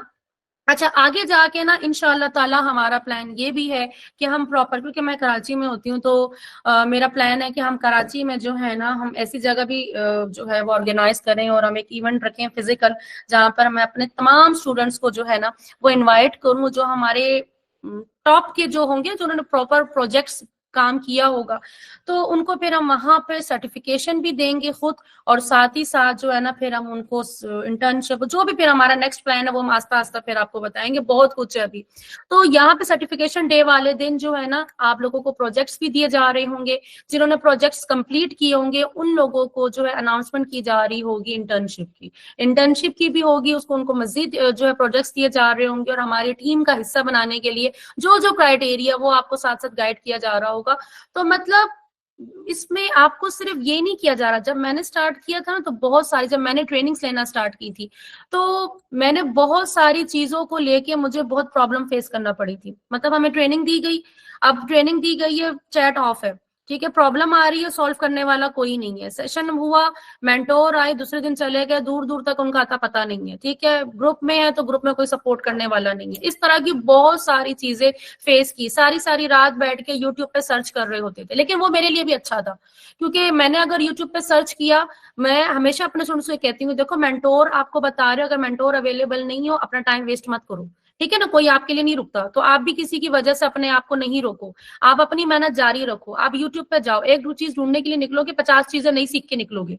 अच्छा आगे जाके ना इंशाल्लाह ताला हमारा प्लान ये भी है कि हम प्रॉपर, क्योंकि मैं कराची में होती हूँ तो मेरा प्लान है कि हम कराची में जो है ना हम ऐसी जगह भी जो है वो ऑर्गेनाइज करें और हम एक इवेंट रखें फिजिकल, जहां पर मैं अपने तमाम स्टूडेंट्स को जो है ना वो इनवाइट करूँ, जो हमारे टॉप के जो होंगे, जो उन्होंने प्रॉपर प्रोजेक्ट्स काम किया होगा, तो उनको फिर हम वहां पे सर्टिफिकेशन भी देंगे खुद, और साथ ही साथ जो है ना फिर हम उनको इंटर्नशिप, जो भी फिर हमारा नेक्स्ट प्लान है वो हम आस्ता आस्ता फिर आपको बताएंगे, बहुत कुछ है अभी। तो यहाँ पे सर्टिफिकेशन डे वाले दिन जो है ना आप लोगों को प्रोजेक्ट्स भी दिए जा रहे होंगे, जिन्होंने प्रोजेक्ट्स कंप्लीट किए होंगे उन लोगों को जो है अनाउंसमेंट की जा रही होगी इंटर्नशिप की भी होगी, उसको उनको मजीद जो है प्रोजेक्ट्स दिए जा रहे होंगे, और हमारी टीम का हिस्सा बनाने के लिए जो जो क्राइटेरिया वो आपको साथ साथ गाइड किया जा रहा होगा। तो मतलब इसमें आपको सिर्फ ये नहीं किया जा रहा, जब मैंने स्टार्ट किया था ना तो बहुत सारी, जब मैंने ट्रेनिंग्स लेना स्टार्ट की थी तो मैंने बहुत सारी चीजों को लेके मुझे बहुत प्रॉब्लम फेस करना पड़ी थी। मतलब हमें ट्रेनिंग दी गई, अब ट्रेनिंग दी गई है, चैट ऑफ है, ठीक है, प्रॉब्लम आ रही है, सॉल्व करने वाला कोई नहीं है, सेशन हुआ, मेंटोर आए, दूसरे दिन चले गए, दूर दूर तक उनका आता पता नहीं है, ठीक है, ग्रुप में है तो ग्रुप में कोई सपोर्ट करने वाला नहीं है। इस तरह की बहुत सारी चीजें फेस की, सारी सारी रात बैठ के यूट्यूब पे सर्च कर रहे होते थे, लेकिन वो मेरे लिए भी अच्छा था, क्योंकि मैंने अगर यूट्यूब पे सर्च किया, मैं हमेशा अपने स्टूडेंट्स को कहती हूँ देखो मेंटोर आपको बता रहे हो, अगर मेंटोर अवेलेबल नहीं हो अपना टाइम वेस्ट मत करो, ठीक है ना, कोई आपके लिए नहीं रुकता, तो आप भी किसी की वजह से अपने आप को नहीं रोको, आप अपनी मेहनत जारी रखो। आप यूट्यूब पे जाओ, एक चीज ढूंढने के लिए निकलोगे, 50 चीजें नहीं सीख के निकलोगे,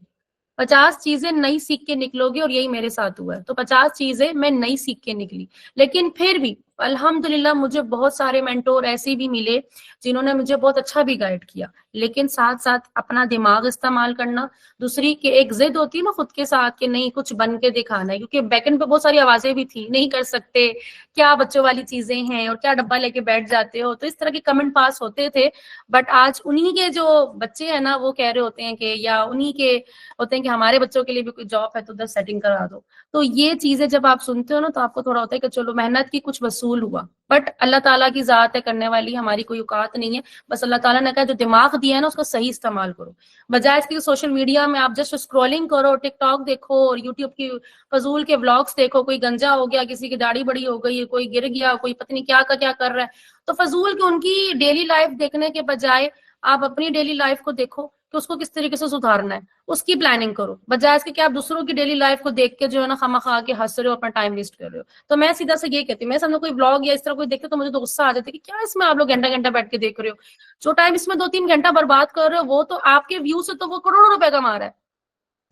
50 चीजें नई सीख के निकलोगे, और यही मेरे साथ हुआ है। तो 50 चीजें मैं नई सीख के निकली, लेकिन फिर भी अल्हम्दुलिल्लाह मुझे बहुत सारे मेंटोर ऐसे भी मिले जिन्होंने मुझे बहुत अच्छा भी गाइड किया, लेकिन साथ साथ अपना दिमाग इस्तेमाल करना, दूसरी की एक जिद होती है ना खुद के साथ कि नहीं कुछ बन के दिखाना है, क्योंकि बैकएंड पे बहुत सारी आवाजें भी थी, नहीं कर सकते, क्या बच्चों वाली चीजें हैं और क्या डब्बा लेके बैठ जाते हो, तो इस तरह के कमेंट पास होते थे। बट आज उन्हीं के जो बच्चे हैं ना वो कह रहे होते हैं कि, या उन्हीं के होते हैं कि हमारे बच्चों के लिए भी कोई जॉब है तो उधर सेटिंग करा दो। तो ये चीजें जब आप सुनते हो ना तो आपको थोड़ा होता है कि चलो मेहनत की कुछ वसूल हुआ, बट अल्लाह ताला की जात है करने वाली, हमारी कोई औकात नहीं है, बस अल्लाह ताला ने कहा जो दिमाग दिया है ना उसका सही इस्तेमाल करो, बजाय इसके सोशल मीडिया में आप जस्ट स्क्रॉलिंग करो, टिकटॉक देखो और यूट्यूब की फजूल के व्लॉग्स देखो, कोई गंजा हो गया, किसी की दाढ़ी बड़ी हो गई, कोई गिर गया, कोई पता नहीं क्या का क्या कर रहा है, तो फजूल की उनकी डेली लाइफ देखने के बजाय आप अपनी डेली लाइफ को देखो कि उसको किस तरीके से सुधारना है, उसकी प्लानिंग करो, बजाय इसके कि आप दूसरों की डेली लाइफ को देख के जो है ना खामखा के हंस रहे हो, अपना टाइम वेस्ट कर रहे हो। तो मैं सीधा से ये कहती हूँ, मैं सामने कोई ब्लॉग या इस तरह कोई देखते तो मुझे तो गुस्सा आ जाता है कि क्या इसमें आप लोग घंटा घंटा बैठ के देख रहे हो, जो टाइम इसमें 2-3 घंटा बर्बाद कर रहे हो वो तो आपके व्यू से तो वो करोड़ों रुपए कमा रहा है,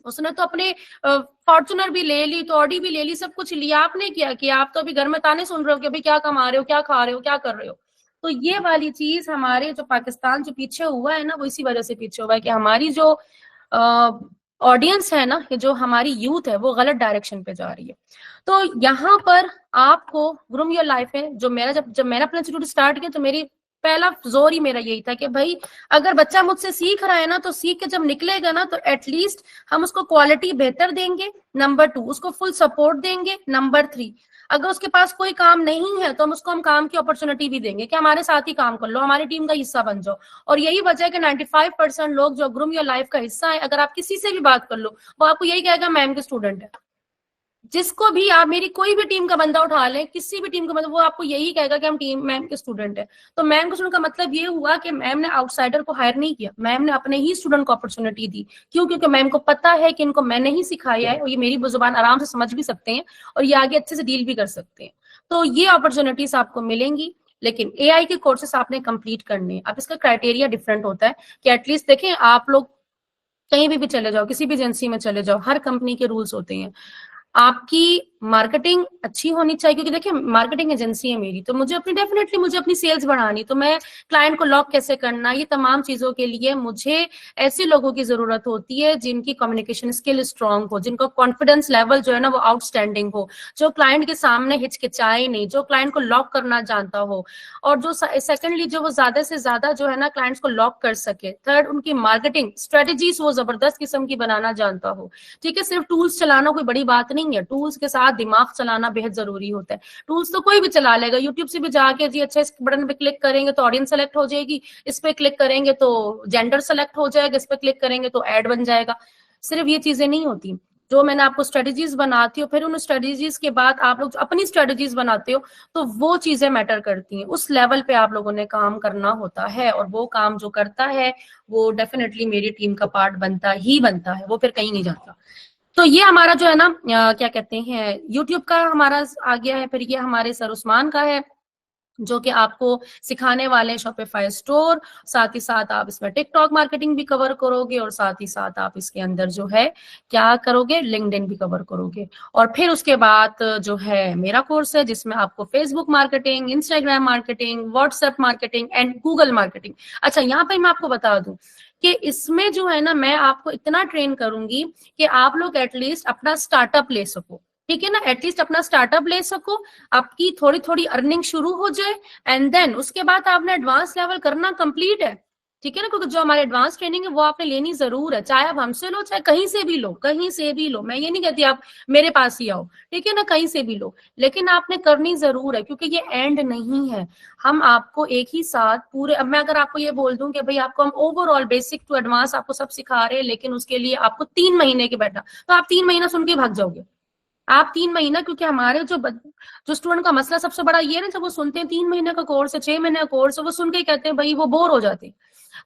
उसने तो अपने फॉर्चुनर भी ले ली, तो ऑडी भी ले ली, सब कुछ लिया, आपने क्या किया? आप तो अभी घर में ताने सुन रहे हो कि भाई क्या कमा रहे हो, क्या खा रहे हो, क्या कर रहे हो। तो ये वाली चीज हमारे जो पाकिस्तान जो पीछे हुआ है ना वो इसी वजह से पीछे हुआ है कि हमारी जो ऑडियंस है ना, जो हमारी यूथ है वो गलत डायरेक्शन पे जा रही है। तो यहाँ पर आपको ग्रूम योर लाइफ है, जो मेरा जब मैंने अपना इंस्टीट्यूट स्टार्ट किया तो मेरी पहला जोर ही मेरा यही था कि भाई अगर बच्चा मुझसे सीख रहा है ना तो सीख के जब निकलेगा ना तो एटलीस्ट हम उसको क्वालिटी बेहतर देंगे, नंबर 2 उसको फुल सपोर्ट देंगे, नंबर 3 अगर उसके पास कोई काम नहीं है तो हम काम की अपॉर्चुनिटी भी देंगे कि हमारे साथ ही काम कर लो, हमारी टीम का हिस्सा बन जाओ। और यही वजह है कि 95% लोग जो ग्रूम योर लाइफ का हिस्सा है, अगर आप किसी से भी बात कर लो वो आपको यही कहेगा मैम के स्टूडेंट है। जिसको भी आप मेरी कोई भी टीम का बंदा उठा लें, किसी भी टीम का बंदा, वो आपको यही कहेगा कि हम टीम मैम के स्टूडेंट है। तो मैम के स्टूडेंट का मतलब ये हुआ कि मैम ने आउटसाइडर को हायर नहीं किया, मैम ने अपने ही स्टूडेंट को अपॉर्चुनिटी दी। क्यों? क्योंकि मैम को पता है कि इनको मैंने ही सिखाया है और ये मेरी जुबान आराम से समझ भी सकते हैं और ये आगे अच्छे से डील भी कर सकते हैं। तो ये अपॉर्चुनिटीज आपको मिलेंगी, लेकिन एआई के कोर्सेस आपने कंप्लीट करने। अब इसका क्राइटेरिया डिफरेंट होता है कि एटलीस्ट देखें, आप लोग कहीं भी चले जाओ, किसी भी एजेंसी में चले जाओ, हर कंपनी के रूल्स होते हैं। आपकी मार्केटिंग अच्छी होनी चाहिए, क्योंकि देखिए मार्केटिंग एजेंसी है मेरी, तो मुझे अपनी सेल्स बढ़ानी, तो मैं क्लाइंट को लॉक कैसे करना, ये तमाम चीजों के लिए मुझे ऐसे लोगों की जरूरत होती है जिनकी कम्युनिकेशन स्किल स्ट्रांग हो, जिनका कॉन्फिडेंस लेवल जो है ना वो आउटस्टैंडिंग हो, जो क्लाइंट के सामने हिचकिचाए नहीं, जो क्लाइंट को लॉक करना जानता हो, और जो सेकेंडली जो वो ज्यादा से ज्यादा जो है ना क्लाइंट्स को लॉक कर सके। थर्ड, उनकी मार्केटिंग स्ट्रेटेजीज वो जबरदस्त किस्म की बनाना जानता हो। ठीक है, सिर्फ टूल्स चलाना कोई बड़ी बात नहीं है, टूल्स के साथ दिमाग चलाना बेहद जरूरी होता है। टूल्स तो कोई भी चला लेगा, यूट्यूब से भी जाके जी अच्छा इस बटन पे क्लिक करेंगे तो ऑडियंस सेलेक्ट हो जाएगी, इस पे क्लिक करेंगे तो जेंडर सेलेक्ट हो जाएगा, इस पे क्लिक करेंगे तो एड बन जाएगा। सिर्फ ये चीजें नहीं होती, जो मैंने आपको स्ट्रेटेजीज बनाती हूँ, फिर उन स्ट्रेटेजीज के बाद आप लोग अपनी स्ट्रेटेजीज बनाते हो तो वो चीजें मैटर करती हैं। उस लेवल पे आप लोगों ने काम करना होता है, और वो काम जो करता है वो डेफिनेटली मेरी टीम का पार्ट बनता ही बनता है, वो फिर कहीं नहीं जाता। तो ये हमारा जो है ना क्या कहते हैं यूट्यूब का हमारा आ गया है, फिर ये हमारे सर उस्मान का है, जो कि आपको सिखाने वाले हैं शॉपिफाई स्टोर। साथ ही साथ आप इसमें टिकटॉक मार्केटिंग भी कवर करोगे और साथ ही साथ आप इसके अंदर जो है क्या करोगे, लिंक्डइन भी कवर करोगे। और फिर उसके बाद जो है मेरा कोर्स है जिसमें आपको Facebook marketing, Instagram marketing, WhatsApp marketing and Google marketing. अच्छा, यहाँ पे मैं आपको बता दूं कि इसमें जो है ना मैं आपको इतना ट्रेन करूंगी कि आप लोग एटलीस्ट अपना स्टार्टअप ले सको, ठीक है ना, एटलीस्ट अपना स्टार्टअप ले सको, आपकी थोड़ी थोड़ी अर्निंग शुरू हो जाए एंड देन उसके बाद आपने एडवांस लेवल करना कंप्लीट है, ठीक है ना, क्योंकि जो हमारे एडवांस ट्रेनिंग है वो आपने लेनी जरूर है, चाहे आप हमसे लो चाहे कहीं से भी लो, कहीं से भी लो, मैं ये नहीं कहती आप मेरे पास ही आओ, ठीक है ना, कहीं से भी लो, लेकिन आपने करनी जरूर है क्योंकि ये एंड नहीं है। हम आपको एक ही साथ पूरे, अब मैं अगर आपको ये बोल दूं कि भाई आपको हम ओवरऑल बेसिक टू एडवांस आपको सब सिखा रहे हैं लेकिन उसके लिए आपको 3 महीने के बैठना, तो आप 3 महीना सुन के भाग जाओगे। आप 3 महीना, क्योंकि हमारे जो स्टूडेंट का मसला सबसे बड़ा ये है ना, जब वो सुनते हैं 3 महीने का कोर्स है, 6 महीने का कोर्स है, वो सुन के ही कहते हैं भाई वो बोर हो जाते हैं।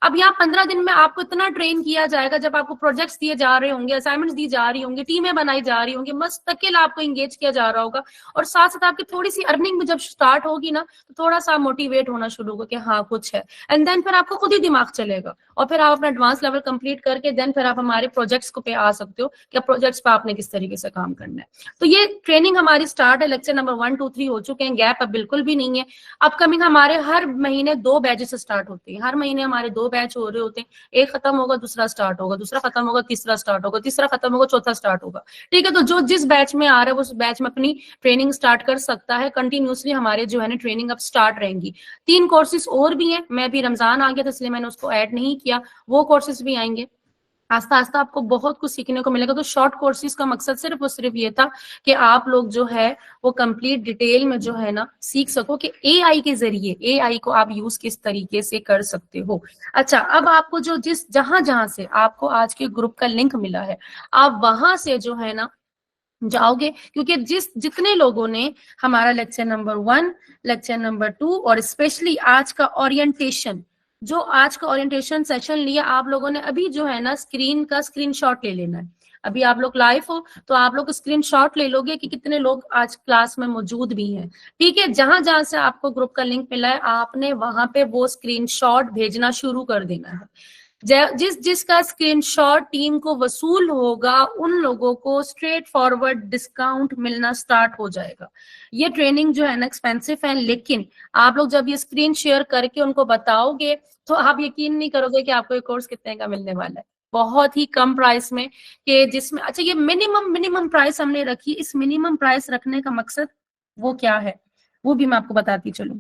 अब यहाँ 15 दिन में आपको इतना ट्रेन किया जाएगा, जब आपको प्रोजेक्ट्स दिए जा रहे होंगे, असाइनमेंट्स दी जा रही होंगी, टीमें बनाई जा रही होंगी, मुस्तकिल आपको इंगेज किया जा रहा होगा, और साथ साथ आपकी थोड़ी सी अर्निंग भी जब स्टार्ट होगी ना तो थोड़ा सा मोटिवेट होना शुरू होगा कि हाँ कुछ है, एंड देन फिर आपको खुद ही दिमाग चलेगा और फिर आप अपना एडवांस लेवल कंप्लीट करके देन फिर आप हमारे प्रोजेक्ट्स को पे आ सकते हो कि प्रोजेक्ट्स पे आपने किस तरीके से काम करना है। तो ये ट्रेनिंग हमारी स्टार्ट है, लेक्चर नंबर 1 2 3 हो चुके हैं, गैप अब बिल्कुल भी नहीं है। अपकमिंग हमारे हर महीने 2 बैचेस स्टार्ट होते हैं, हर महीने हमारे 2 बैच हो रहे होते हैं, एक खत्म होगा दूसरा स्टार्ट होगा, दूसरा खत्म होगा तीसरा स्टार्ट होगा, तीसरा खत्म होगा चौथा स्टार्ट होगा, ठीक है। तो जो जिस बैच में आ रहा है वो उस बैच में अपनी ट्रेनिंग स्टार्ट कर सकता है। कंटिन्यूसली हमारे जो है ना ट्रेनिंग अब स्टार्ट रहेंगी। 3 कोर्सेज और भी हैं, मैं भी रमजान आ गया था इसलिए मैंने उसको ऐड नहीं किया, वो कोर्सेज भी आएंगे। आस्ता आस्ता आपको बहुत कुछ सीखने को मिलेगा। तो शॉर्ट कोर्सेज का मकसद सिर्फ और सिर्फ ये था कि आप लोग जो है वो कंप्लीट डिटेल में जो है ना सीख सको कि एआई के जरिए एआई को आप यूज किस तरीके से कर सकते हो। अच्छा, अब आपको जो जहां जहां से आपको आज के ग्रुप का लिंक मिला है, आप वहां से जो है ना जाओगे, क्योंकि जितने लोगों ने हमारा लेक्चर नंबर 1, लेक्चर नंबर 2 और स्पेशली आज का ओरिएंटेशन, जो आज का ओरिएंटेशन सेशन लिया आप लोगों ने, अभी जो है ना स्क्रीन का स्क्रीनशॉट ले लेना है। अभी आप लोग लाइव हो तो आप लोग स्क्रीनशॉट ले लोगे कि कितने लोग आज क्लास में मौजूद भी हैं, ठीक है। जहां जहां से आपको ग्रुप का लिंक मिला है आपने वहां पे वो स्क्रीनशॉट भेजना शुरू कर देना है। जिसका स्क्रीनशॉट टीम को वसूल होगा उन लोगों को स्ट्रेट फॉरवर्ड डिस्काउंट मिलना स्टार्ट हो जाएगा। ये ट्रेनिंग जो है ना एक्सपेंसिव है, लेकिन आप लोग जब ये स्क्रीन शेयर करके उनको बताओगे तो आप यकीन नहीं करोगे कि आपको ये कोर्स कितने का मिलने वाला है, बहुत ही कम प्राइस में, कि जिसमें अच्छा ये मिनिमम प्राइस हमने रखी। इस मिनिमम प्राइस रखने का मकसद वो क्या है वो भी मैं आपको बताती चलूं।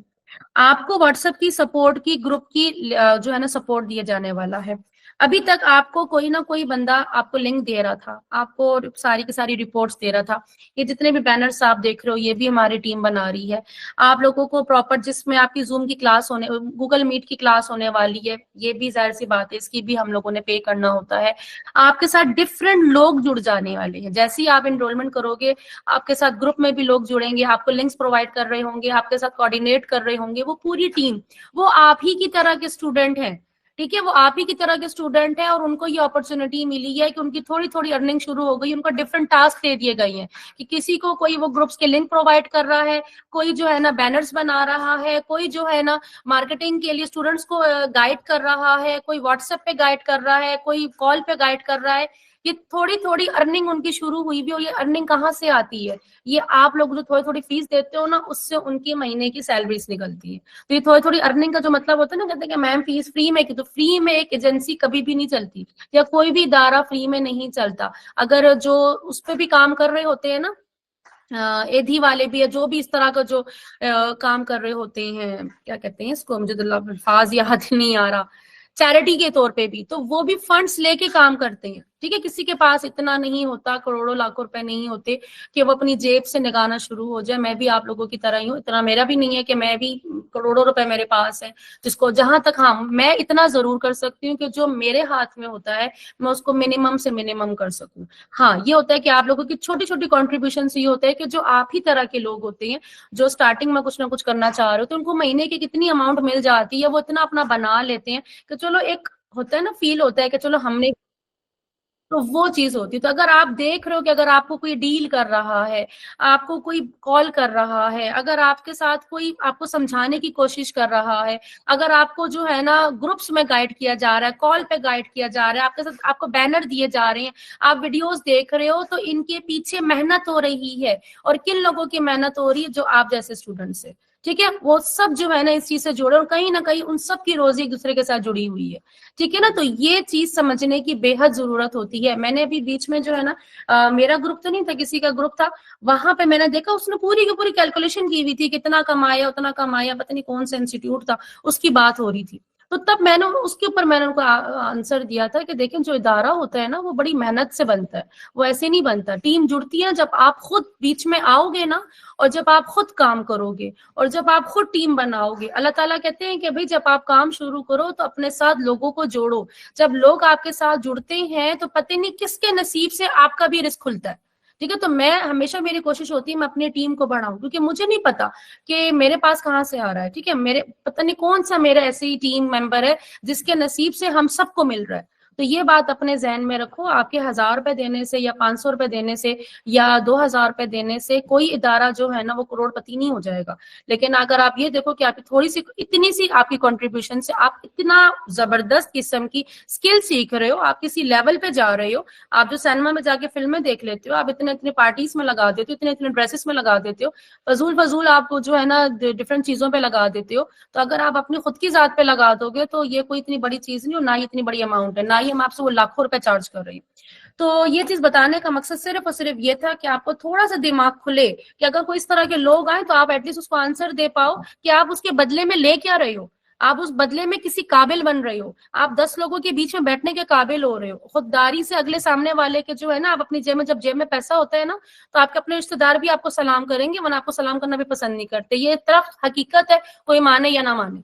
आपको व्हाट्सएप की सपोर्ट की, ग्रुप की जो है ना सपोर्ट दिया जाने वाला है। अभी तक आपको कोई ना कोई बंदा आपको लिंक दे रहा था, आपको सारी की सारी रिपोर्ट्स दे रहा था। ये जितने भी बैनर्स आप देख रहे हो ये भी हमारी टीम बना रही है। आप लोगों को प्रॉपर, जिसमें आपकी जूम की क्लास होने, गूगल मीट की क्लास होने वाली है, ये भी जाहिर सी बात है इसकी भी हम लोगों ने पे करना होता है। आपके साथ डिफरेंट लोग जुड़ जाने वाले हैं, जैसे ही आप एनरोलमेंट करोगे आपके साथ ग्रुप में भी लोग जुड़ेंगे, आपको लिंक्स प्रोवाइड कर रहे होंगे, आपके साथ कोऑर्डिनेट कर रहे होंगे वो पूरी टीम, वो आप ही की तरह के स्टूडेंट हैं, ठीक है, वो आप ही की तरह के स्टूडेंट है और उनको ये अपॉर्चुनिटी मिली है कि उनकी थोड़ी थोड़ी अर्निंग शुरू हो गई, उनको डिफरेंट टास्क दे दिए गए हैं कि किसी को कोई वो ग्रुप्स के लिंक प्रोवाइड कर रहा है, कोई जो है ना बैनर्स बना रहा है, कोई जो है ना मार्केटिंग के लिए स्टूडेंट्स को गाइड कर रहा है, कोई व्हाट्सएप पे गाइड कर रहा है, कोई कॉल पे गाइड कर रहा है। ये थोड़ी थोड़ी अर्निंग उनकी शुरू हुई भी, और ये अर्निंग कहाँ से आती है, ये आप लोग जो थोड़ी थोड़ी फीस देते हो ना उससे उनकी महीने की सैलरीज निकलती है। तो ये थोड़ी थोड़ी अर्निंग का जो मतलब होता है ना, कहते हैं कि मैम फीस फ्री में की, तो फ्री में एक एजेंसी कभी भी नहीं चलती या कोई भी इदारा फ्री में नहीं चलता। अगर जो उस पर भी काम कर रहे होते हैं ना, एधी वाले भी है, जो भी इस तरह का जो काम कर रहे होते हैं, क्या कहते हैं इसको, मुझे तो अल्फाज याद नहीं आ रहा, चैरिटी के तौर पे भी, तो वो भी फंड्स लेके काम करते हैं, ठीक है। किसी के पास इतना नहीं होता, करोड़ों लाखों रुपए नहीं होते कि वो अपनी जेब से निकालना शुरू हो जाए। मैं भी आप लोगों की तरह ही हूँ, इतना मेरा भी नहीं है कि मैं भी करोड़ों रुपए मेरे पास है जिसको, जहां तक हाँ मैं इतना जरूर कर सकती हूँ कि जो मेरे हाथ में होता है मैं उसको मिनिमम से मिनिमम कर सकूं। हाँ ये होता है कि आप लोगों की छोटी छोटी कॉन्ट्रीब्यूशन से ये होता है कि जो आप ही तरह के लोग होते हैं जो स्टार्टिंग में कुछ ना कुछ करना चाह रहे हो, तो उनको महीने की कितनी अमाउंट मिल जाती है, वो इतना अपना बना लेते हैं कि चलो एक होता है ना, फील होता है कि चलो हमने तो वो चीज होती है। तो अगर आप देख रहे हो कि अगर आपको कोई डील कर रहा है, आपको कोई कॉल कर रहा है, अगर आपके साथ कोई आपको समझाने की कोशिश कर रहा है, अगर आपको जो है ना ग्रुप्स में गाइड किया जा रहा है, कॉल पे गाइड किया जा रहा है, आपके साथ आपको बैनर दिए जा रहे हैं, आप वीडियोस देख रहे हो, तो इनके पीछे मेहनत हो रही है। और किन लोगों की मेहनत हो रही है? जो आप जैसे स्टूडेंट्स है, ठीक है, वो सब जो है ना इस चीज से जुड़े, और कहीं ना कहीं उन सब की रोजी एक दूसरे के साथ जुड़ी हुई है, ठीक है ना। तो ये चीज समझने की बेहद जरूरत होती है। मैंने अभी बीच में जो है ना मेरा ग्रुप तो नहीं था, किसी का ग्रुप था, वहां पे मैंने देखा उसने पूरी की पूरी कैलकुलेशन की हुई थी, कितना कमाया उतना कमाया, पता नहीं कौन सा इंस्टीट्यूट था, उसकी बात हो रही थी। तो तब मैंने उसके ऊपर मैंने उनको आंसर दिया था कि देखें, जो इदारा होता है ना वो बड़ी मेहनत से बनता है, वो ऐसे नहीं बनता। टीम जुड़ती है जब आप खुद बीच में आओगे ना, और जब आप खुद काम करोगे, और जब आप खुद टीम बनाओगे। अल्लाह ताला कहते हैं कि भाई जब आप काम शुरू करो तो अपने साथ लोगों को जोड़ो। जब लोग आपके साथ जुड़ते हैं तो पता नहीं किसके नसीब से आपका भी रिस्क खुलता है, ठीक है। तो मैं हमेशा, मेरी कोशिश होती है मैं अपनी टीम को बढ़ाऊं, क्योंकि मुझे नहीं पता कि मेरे पास कहाँ से आ रहा है, ठीक है। मेरे पता नहीं कौन सा मेरा ऐसे ही टीम मेंबर है जिसके नसीब से हम सबको मिल रहा है। तो ये बात अपने जहन में रखो, आपके 1,000 रुपए देने से या 500 रुपए देने से या 2,000 रुपए देने से कोई इदारा जो है ना वो करोड़पति नहीं हो जाएगा। लेकिन अगर आप ये देखो कि आपकी थोड़ी सी, इतनी सी आपकी कंट्रीब्यूशन से आप इतना जबरदस्त किस्म की स्किल सीख रहे हो, आप किसी लेवल पे जा रहे हो। आप जो सिनेमा में जाके फिल्में देख लेते हो, आप इतने इतने पार्टीज में लगा देते हो, इतने इतने ड्रेसेस में लगा देते हो, फजूल फजूल आप जो है ना डिफरेंट चीजों पे लगा देते हो। तो अगर आप अपनी खुद की जात पे लगा दोगे तो ये कोई इतनी बड़ी चीज नहीं, और ना ही इतनी बड़ी अमाउंट है, ना ही हम आपसे वो लाखों रुपए चार्ज कर रहे हैं। तो ये चीज बताने का मकसद सिर्फ और सिर्फ ये था कि आपको थोड़ा सा दिमाग खुले, कि अगर कोई इस तरह के लोग आए तो आप एटलीस्ट उसको आंसर दे पाओ कि आप उसके बदले में ले क्या रहे हो। आप उस बदले में किसी काबिल बन रहे हो, आप 10 लोगों के बीच में बैठने के काबिल हो रहे हो। खुददारी से अगले सामने वाले के जो है ना, आप अपनी जेब में, जब जेब में पैसा होता है ना, तो आपके अपने रिश्तेदार भी आपको सलाम करेंगे, वरना आपको सलाम करना भी पसंद नहीं करते। ये तरफ हकीकत है, कोई माने या ना माने।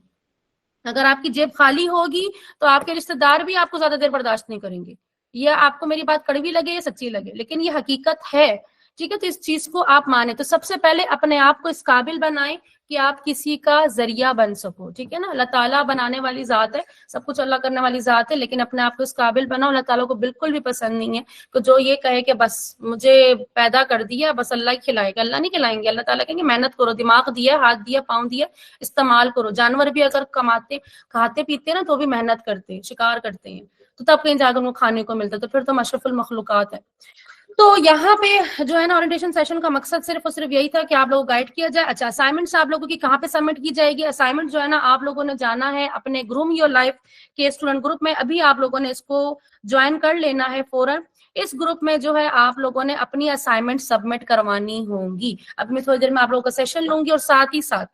अगर आपकी जेब खाली होगी तो आपके रिश्तेदार भी आपको ज्यादा देर बर्दाश्त नहीं करेंगे। ये आपको मेरी बात कड़वी लगे या सच्ची लगे, लेकिन ये हकीकत है, ठीक है। तो इस चीज को आप माने, तो सबसे पहले अपने आप को इस काबिल बनाएं कि आप किसी का जरिया बन सको, ठीक है ना। अल्लाह ताला बनाने वाली जात है, सब कुछ अल्लाह करने वाली जात है, लेकिन अपने आप को इस काबिल बनाओ। अल्लाह ताला को बिल्कुल भी पसंद नहीं है कि जो ये कहे कि बस मुझे पैदा कर दिया, बस अल्लाह ही खिलाएगा। अल्लाह नहीं खिलाएंगे, अल्लाह ताला कहेंगे मेहनत करो, दिमाग दिया, हाथ दिया, पाँव दिया, इस्तेमाल करो। जानवर भी अगर कमाते, खाते पीते ना, तो भी मेहनत करते, शिकार करते हैं, तो तब कहीं जाकर उनको खाने को मिलता है। तो फिर तो अशरफुल मखलूकात है। तो यहाँ पे जो है ना ओरिएंटेशन सेशन का मकसद सिर्फ और सिर्फ यही था कि आप लोगों को गाइड किया जाए। अच्छा, असाइनमेंट्स आप लोगों की कहाँ पे सबमिट की जाएगी? असाइनमेंट जो है ना, आप लोगों ने जाना है अपने ग्रूम योर लाइफ के स्टूडेंट ग्रुप में। अभी आप लोगों ने इसको ज्वाइन कर लेना है फौरन। इस ग्रुप में जो है आप लोगों ने अपनी असाइनमेंट सबमिट करवानी होंगी। अब मैं थोड़ी देर में आप लोगों का सेशन लूंगी, और साथ ही साथ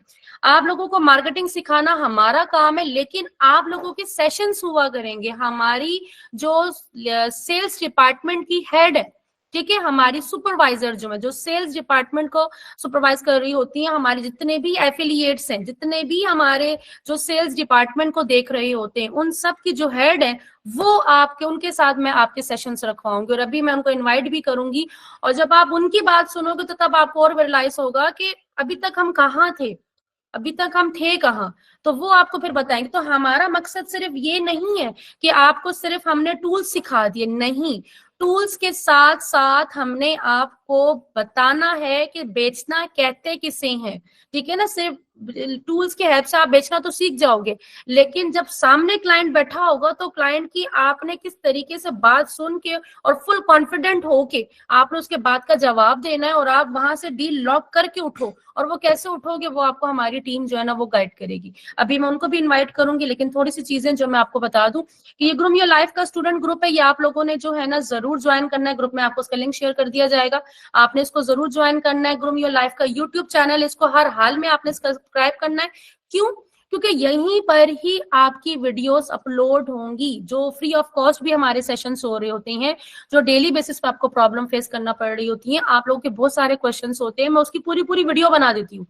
आप लोगों को मार्केटिंग सिखाना हमारा काम है, लेकिन आप लोगों के सेशंस हुआ करेंगे। हमारी जो सेल्स डिपार्टमेंट की हेड है, ठीक है, हमारी सुपरवाइजर जो है, जो सेल्स डिपार्टमेंट को सुपरवाइज कर रही होती हैं, हमारे जितने भी एफिलिएट्स हैं, जितने भी हमारे जो सेल्स डिपार्टमेंट को देख रहे होते हैं, उन सब की जो हेड है वो आपके, उनके साथ मैं आपके सेशंस रखवाऊंगी, और अभी मैं उनको इनवाइट भी करूंगी। और जब आप उनकी बात सुनोगे तो तब आपको और रियलाइज होगा कि अभी तक हम कहाँ थे, अभी तक हम थे कहाँ। तो वो आपको फिर बताएंगे। तो हमारा मकसद सिर्फ ये नहीं है कि आपको सिर्फ हमने टूल्स सिखा दिए, नहीं, टूल्स के साथ साथ हमने आपको बताना है कि बेचना कहते किसे हैं, ठीक है ना। सिर्फ टूल्स के हेल्प से आप बेचना तो सीख जाओगे, लेकिन जब सामने क्लाइंट बैठा होगा तो क्लाइंट की आपने किस तरीके से बात सुन के और फुल कॉन्फिडेंट होके आपने उसके बात का जवाब देना है, और आप वहां से डील लॉक करके उठो। और वो कैसे उठोगे, वो आपको हमारी टीम जो है ना वो गाइड करेगी। अभी मैं उनको भी इनवाइट करूंगी, लेकिन थोड़ी सी चीजें जो मैं आपको बता दूं कि ये ग्रूम योर लाइफ का स्टूडेंट ग्रुप है, ये आप लोगों ने जो है ना जरूर ज्वाइन करना है। ग्रुप में आपको उसका लिंक शेयर कर दिया जाएगा, आपने इसको जरूर ज्वाइन करना है। ग्रूम योर लाइफ का यूट्यूब चैनल, इसको हर हाल में आपने सब्सक्राइब करना है। क्यों? क्योंकि यहीं पर ही आपकी वीडियोस अपलोड होंगी, जो फ्री ऑफ कॉस्ट भी हमारे सेशंस हो रहे होते हैं, जो डेली बेसिस पे आपको प्रॉब्लम फेस करना पड़ रही होती है। आप लोगों के बहुत सारे क्वेश्चंस होते हैं, मैं उसकी पूरी पूरी वीडियो बना देती हूँ।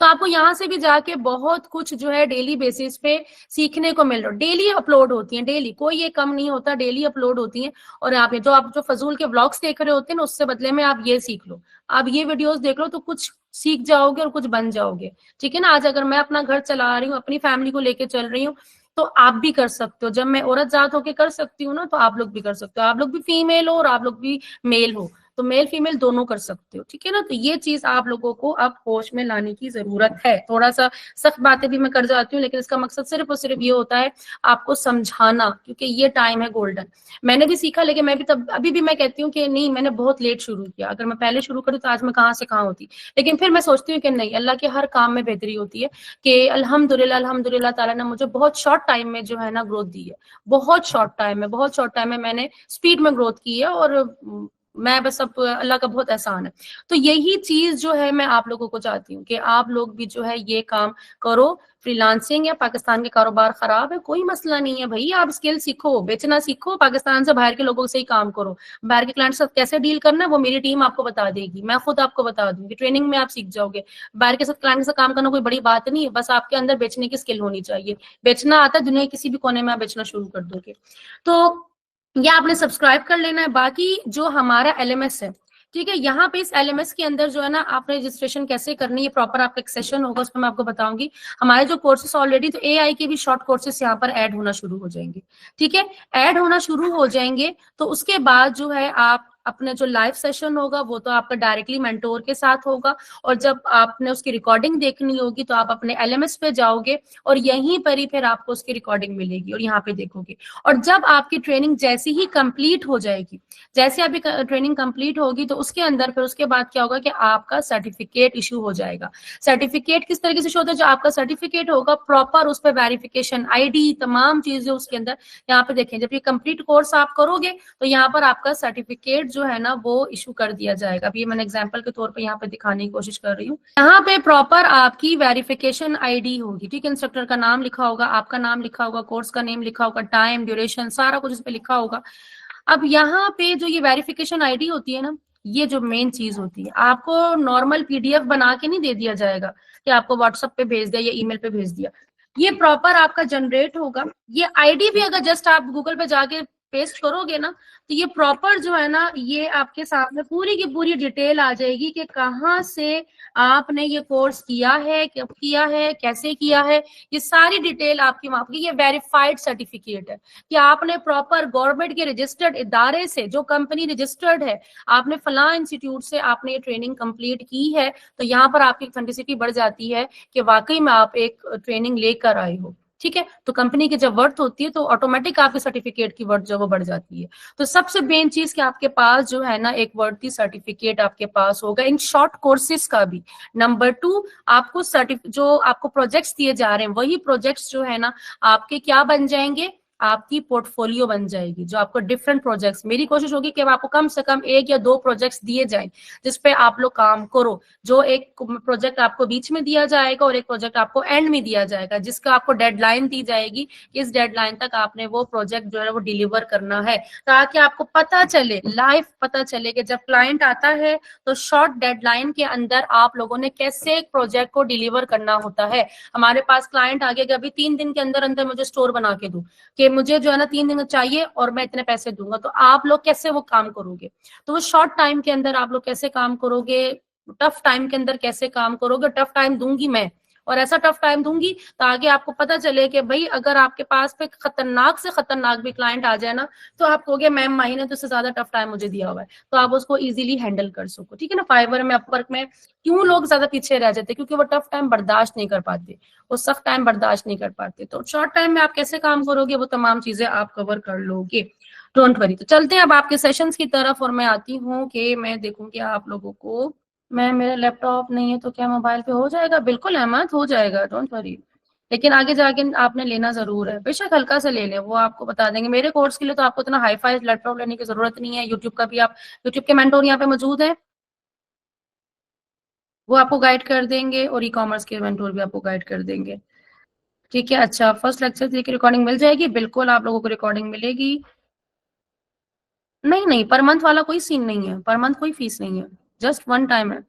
तो आपको यहाँ से भी जाके बहुत कुछ जो है डेली बेसिस पे सीखने को मिल रहा है। डेली अपलोड होती है, डेली, कोई ये कम नहीं होता, डेली अपलोड होती है। और आप जो फजूल के व्लॉग्स देख रहे होते हैं ना, उससे बदले में आप ये सीख लो, आप ये वीडियोस देख लो, तो कुछ सीख जाओगे और कुछ बन जाओगे, ठीक है ना। आज अगर मैं अपना घर चला रही हूँ, अपनी फैमिली को लेके चल रही हूँ, तो आप भी कर सकते हो। जब मैं औरत जात होके कर सकती हूँ ना, तो आप लोग भी कर सकते हो। आप लोग भी फीमेल हो और आप लोग भी मेल हो, तो मेल फीमेल दोनों कर सकते हो, ठीक है ना। तो ये चीज आप लोगों को अब होश में लाने की जरूरत है। थोड़ा सा सख्त बातें भी मैं कर जाती हूँ, लेकिन इसका मकसद सिर्फ और सिर्फ ये होता है आपको समझाना, क्योंकि ये टाइम है गोल्डन। मैंने भी सीखा, लेकिन मैं भी तब अभी भी मैं कहती हूँ कि नहीं, मैंने बहुत लेट शुरू किया। अगर मैं पहले शुरू करूँ तो आज मैं कहाँ से कहाँ होती। लेकिन फिर मैं सोचती हूँ कि नहीं, अल्लाह के हर काम में बेहतरी होती है, कि अल्हम्दुलिल्लाह अल्हम्दुलिल्लाह ताला ने मुझे बहुत शॉर्ट टाइम में जो है ना ग्रोथ दी है। बहुत शॉर्ट टाइम में, बहुत शॉर्ट टाइम में मैंने स्पीड में ग्रोथ की है, और मैं बस अब अल्लाह का बहुत एहसान है। तो यही चीज जो है मैं आप लोगों को चाहती हूँ कि आप लोग भी जो है ये काम करो। फ्रीलांसिंग या पाकिस्तान के कारोबार खराब है, कोई मसला नहीं है भाई, आप स्किल सीखो, बेचना सीखो, पाकिस्तान से बाहर के लोगों से ही काम करो। बाहर के क्लाइंट से कैसे डील करना है वो मेरी टीम आपको बता देगी, मैं खुद आपको बता दूंगी, ट्रेनिंग में आप सीख जाओगे। बाहर के साथ क्लाइंट से काम करना कोई बड़ी बात नहीं है, बस आपके अंदर बेचने की स्किल होनी चाहिए। बेचना आता है, दुनिया के किसी भी कोने में आप बेचना शुरू कर दोगे। तो ये आपने सब्सक्राइब कर लेना है। बाकी जो हमारा एलएमएस है, ठीक है, यहाँ पे इस एलएमएस के अंदर जो है ना आपने रजिस्ट्रेशन कैसे करनी है, प्रॉपर आपका एक सेशन होगा, उसमें मैं आपको बताऊंगी। हमारे जो कोर्सेस ऑलरेडी, तो एआई के भी शॉर्ट कोर्सेस यहाँ पर ऐड होना शुरू हो जाएंगे, ठीक है, ऐड होना शुरू हो जाएंगे। तो उसके बाद जो है आप अपने जो लाइव सेशन होगा वो तो आपका डायरेक्टली मेंटोर के साथ होगा, और जब आपने उसकी रिकॉर्डिंग देखनी होगी तो आप अपने एलएमएस पे जाओगे, और यहीं पर ही फिर आपको उसकी रिकॉर्डिंग मिलेगी और यहाँ पे देखोगे। और जब आपकी ट्रेनिंग जैसी ही कंप्लीट हो जाएगी, जैसे अभी ट्रेनिंग कंप्लीट होगी, तो उसके अंदर फिर उसके बाद क्या होगा कि आपका सर्टिफिकेट इशू हो जाएगा। सर्टिफिकेट किस तरीके से होता है, जो आपका सर्टिफिकेट होगा प्रॉपर उस पर वेरिफिकेशन, आईडी, तमाम चीजें उसके अंदर यहाँ पे देखें। जब ये कंप्लीट कोर्स आप करोगे तो यहाँ पर आपका सर्टिफिकेट जो है ना वो इशू कर दिया जाएगा। अभी मैंने एग्जाम्पल के तौर पर यहाँ पे दिखाने की कोशिश कर रही हूँ। यहाँ पे प्रॉपर आपकी वेरिफिकेशन आईडी होगी, ठीक है, इंस्ट्रक्टर का नाम लिखा होगा, आपका नाम लिखा होगा, कोर्स का नेम लिखा होगा, टाइम, ड्यूरेशन, सारा कुछ इस पे लिखा होगा। अब यहाँ पे जो ये वेरिफिकेशन आईडी होती है ना, ये जो मेन चीज होती है, आपको नॉर्मल पीडीएफ बना के नहीं दे दिया जाएगा कि आपको व्हाट्सएप पे भेज दिया या ईमेल पे भेज दिया। ये प्रॉपर आपका जनरेट होगा। ये आईडी भी अगर जस्ट आप गूगल पे जाके पेस्ट करोगे ना, तो ये प्रॉपर जो है ना, ये आपके सामने पूरी की पूरी डिटेल आ जाएगी कि कहाँ से आपने ये कोर्स किया है, कब किया है, कैसे किया है, ये सारी डिटेल आपकी वहां की। ये वेरीफाइड सर्टिफिकेट है कि आपने प्रॉपर गवर्नमेंट के रजिस्टर्ड इदारे से, जो कंपनी रजिस्टर्ड है, आपने फला इंस्टीट्यूट से आपने ये ट्रेनिंग कंप्लीट की है। तो यहाँ पर आपकी ऑथेंटिसिटी बढ़ जाती है कि वाकई में आप एक ट्रेनिंग लेकर आए हो, ठीक है। तो कंपनी की जब वर्थ होती है तो ऑटोमेटिक आपके सर्टिफिकेट की वर्थ जो वो बढ़ जाती है। तो सबसे मेन चीज कि आपके पास जो है ना एक वर्थी सर्टिफिकेट आपके पास होगा इन शॉर्ट कोर्सेज का भी। नंबर 2, आपको जो आपको प्रोजेक्ट्स दिए जा रहे हैं, वही प्रोजेक्ट्स जो है ना आपके क्या बन जाएंगे, आपकी पोर्टफोलियो बन जाएगी। जो आपको डिफरेंट प्रोजेक्ट्स, मेरी कोशिश होगी कि आपको कम से कम 1 या 2 प्रोजेक्ट्स दिए जाएं जिसपे आप लोग काम करो। जो एक प्रोजेक्ट आपको बीच में दिया जाएगा और एक प्रोजेक्ट आपको एंड में दिया जाएगा, जिसका आपको डेडलाइन दी जाएगी कि इस डेडलाइन तक आपने वो प्रोजेक्ट जो है वो डिलीवर करना है, ताकि आपको पता चले, लाइव पता चले कि जब क्लाइंट आता है तो शॉर्ट डेडलाइन के अंदर आप लोगों ने कैसे एक प्रोजेक्ट को डिलीवर करना होता है। हमारे पास क्लाइंट आ गया कि अभी 3 दिन के अंदर अंदर मुझे स्टोर बना के दो, कि मुझे जो है ना 3 दिन चाहिए और मैं इतने पैसे दूंगा। तो आप लोग कैसे वो काम करोगे, तो वो शॉर्ट टाइम के अंदर आप लोग कैसे काम करोगे, टफ टाइम के अंदर कैसे काम करोगे। टफ टाइम दूंगी मैं, और ऐसा टफ टाइम दूंगी ताकि आपको पता चले कि भाई अगर आपके पास पे खतरनाक से खतरनाक भी क्लाइंट आ जाए ना, तो आप कहोगे मैम माही ने तो उससे ज्यादा टफ टाइम मुझे दिया हुआ है, तो आप उसको इजीली हैंडल कर सको, ठीक है ना। फाइवर में, अपवर्क में क्यों लोग ज्यादा पीछे रह जाते, क्योंकि वो टफ टाइम बर्दाश्त नहीं कर पाते, वो सख्त टाइम बर्दाश्त नहीं कर पाते। तो शॉर्ट टाइम में आप कैसे काम करोगे, वो तमाम चीजें आप कवर कर लोगे, डोंट वरी। तो चलते हैं अब आपके सेशंस की तरफ, और मैं आती हूँ कि मैं देखूंगी आप लोगों को। मैं, मेरा लैपटॉप नहीं है तो क्या मोबाइल पे हो जाएगा? बिल्कुल अहमद, हो जाएगा, डोंट वरी। लेकिन आगे जाके आपने लेना जरूर है, बेशक हल्का से ले लें, वो आपको बता देंगे। मेरे कोर्स के लिए तो आपको इतना हाई फाई लैपटॉप लेने की जरूरत नहीं है। यूट्यूब का भी, आप यूट्यूब के मेंटोर यहाँ पे मौजूद है, वो आपको गाइड कर देंगे, और ई कॉमर्स के मेंटोर भी आपको गाइड कर देंगे, ठीक है। अच्छा, फर्स्ट लेक्चर की रिकॉर्डिंग मिल जाएगी? बिल्कुल आप लोगों को रिकॉर्डिंग मिलेगी। नहीं नहीं, पर मंथ वाला कोई सीन नहीं है, पर मंथ कोई फीस नहीं है, जस्ट वन टाइम है।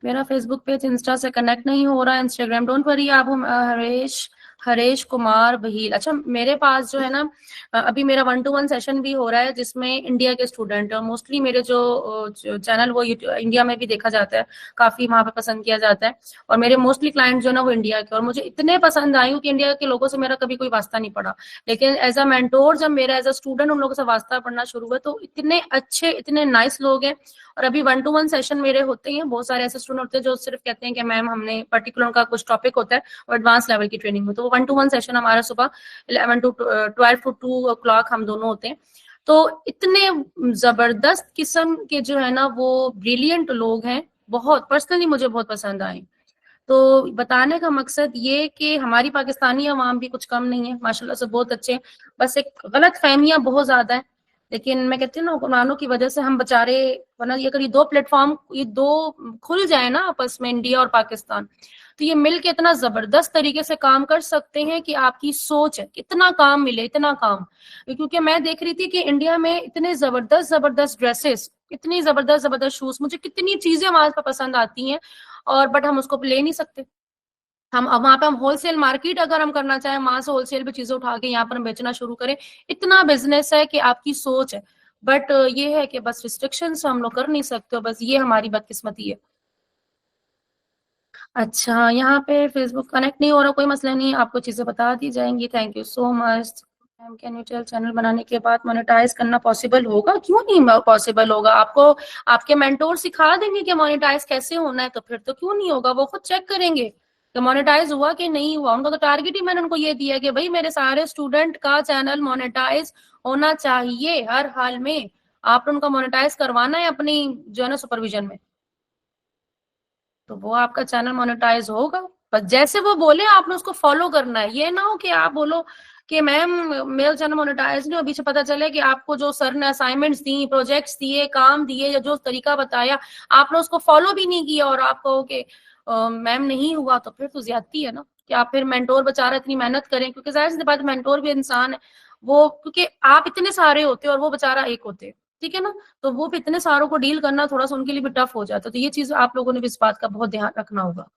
मेरा फेसबुक पेज इंस्टा से कनेक्ट नहीं हो रहा है, इंस्टाग्राम, डोंट वरी। आप हरेश, हरेश कुमार बहील। अच्छा, मेरे पास जो है ना अभी मेरा 1-to-1 सेशन भी हो रहा है जिसमें इंडिया के स्टूडेंट, और मोस्टली मेरे जो चैनल वो इंडिया में भी देखा जाता है, काफी वहां पे पसंद किया जाता है, और मेरे मोस्टली क्लाइंट जो है ना वो इंडिया के, और मुझे इतने पसंद आई कि इंडिया के लोगों से मेरा कभी कोई वास्ता नहीं पड़ा, लेकिन एज अ मेंटोर जब मेरा एज अ स्टूडेंट उन लोगों से वास्ता पढ़ना शुरू हुआ तो इतने अच्छे इतने नाइस लोग हैं। और अभी 1-to-1 सेशन मेरे होते हैं, बहुत सारे ऐसे स्टूडेंट होते हैं जो सिर्फ कहते हैं कि मैम हमने पर्टिकुलर उनका कुछ टॉपिक होता है और एडवांस लेवल की ट्रेनिंग में, तो 1-to-1 सेशन हमारा सुबह 11 to 12 to 2 o'clock हम दोनों होते हैं। तो इतने जबरदस्त किस्म के जो है ना वो ब्रिलियंट लोग हैं, बहुत पर्सनली मुझे बहुत पसंद आए। तो बताने का मकसद ये कि हमारी पाकिस्तानी अवाम भी कुछ कम नहीं है, माशाल्लाह से बहुत अच्छे, बस एक गलत फहमियां बहुत ज्यादा है। लेकिन मैं कहती हूँ ना, हुक्मरानों की वजह से हम बेचारे, वरना ये अगर ये दो प्लेटफॉर्म ये दो खुल जाए ना आपस में, इंडिया और पाकिस्तान, तो ये मिलके इतना जबरदस्त तरीके से काम कर सकते हैं कि आपकी सोच है कितना काम मिले, इतना काम। क्योंकि मैं देख रही थी कि इंडिया में इतने जबरदस्त जबरदस्त ड्रेसेस, इतनी जबरदस्त जबरदस्त शूज, मुझे कितनी चीजें हमारे पास पसंद आती हैं, और बट हम उसको ले नहीं सकते। हम अब वहां पे हम होलसेल मार्केट अगर हम करना चाहें, वहां से होलसेल पे चीजें उठा के यहाँ पर हम बेचना शुरू करें, इतना बिजनेस है कि आपकी सोच है। बट ये है कि बस रिस्ट्रिक्शन हम लोग कर नहीं सकते, बस ये हमारी बदकिस्मती है। अच्छा, यहाँ पे फेसबुक कनेक्ट नहीं हो रहा, कोई मसला नहीं, आपको चीजें बता दी जाएंगी। Thank you so much ma'am. Can you tell channel बनाने के बाद मोनेटाइज करना पॉसिबल होगा? क्यों नहीं पॉसिबल होगा? आपको आपके मेंटोर सिखा देंगे कि मोनेटाइज कैसे होना है, तो फिर तो क्यों नहीं होगा, वो खुद चेक करेंगे कि मोनेटाइज हुआ कि नहीं हुआ। उनका तो टारगेट ही मैंने उनको ये दिया कि भाई मेरे सारे स्टूडेंट का चैनल मोनेटाइज होना चाहिए हर हाल में, आपने उनका मोनेटाइज करवाना है अपनी जो है ना सुपरविजन में, तो वो आपका चैनल मोनेटाइज होगा। बस जैसे वो बोले आपने उसको फॉलो करना है, ये ना हो कि आप बोलो कि मैम मेरा चैनल मोनेटाइज नहीं, अभी से पता चले कि आपको जो सर ने असाइनमेंट्स दी, प्रोजेक्ट्स दिए, काम दिए, या जो तरीका बताया आपने उसको फॉलो भी नहीं किया, और आप कहो कि मैम नहीं हुआ, तो फिर तो ज्यादती है ना, कि आप फिर मेंटोर बेचारा इतनी मेहनत करें, क्योंकि जाहिर सी बात मेंटोर भी इंसान है वो, क्योंकि आप इतने सारे होते और वो बेचारा एक होते, ठीक है ना, तो वो भी इतने सारों को डील करना थोड़ा सा उनके लिए भी टफ हो जाता है, तो ये चीज आप लोगों ने भी इस बात का बहुत ध्यान रखना होगा।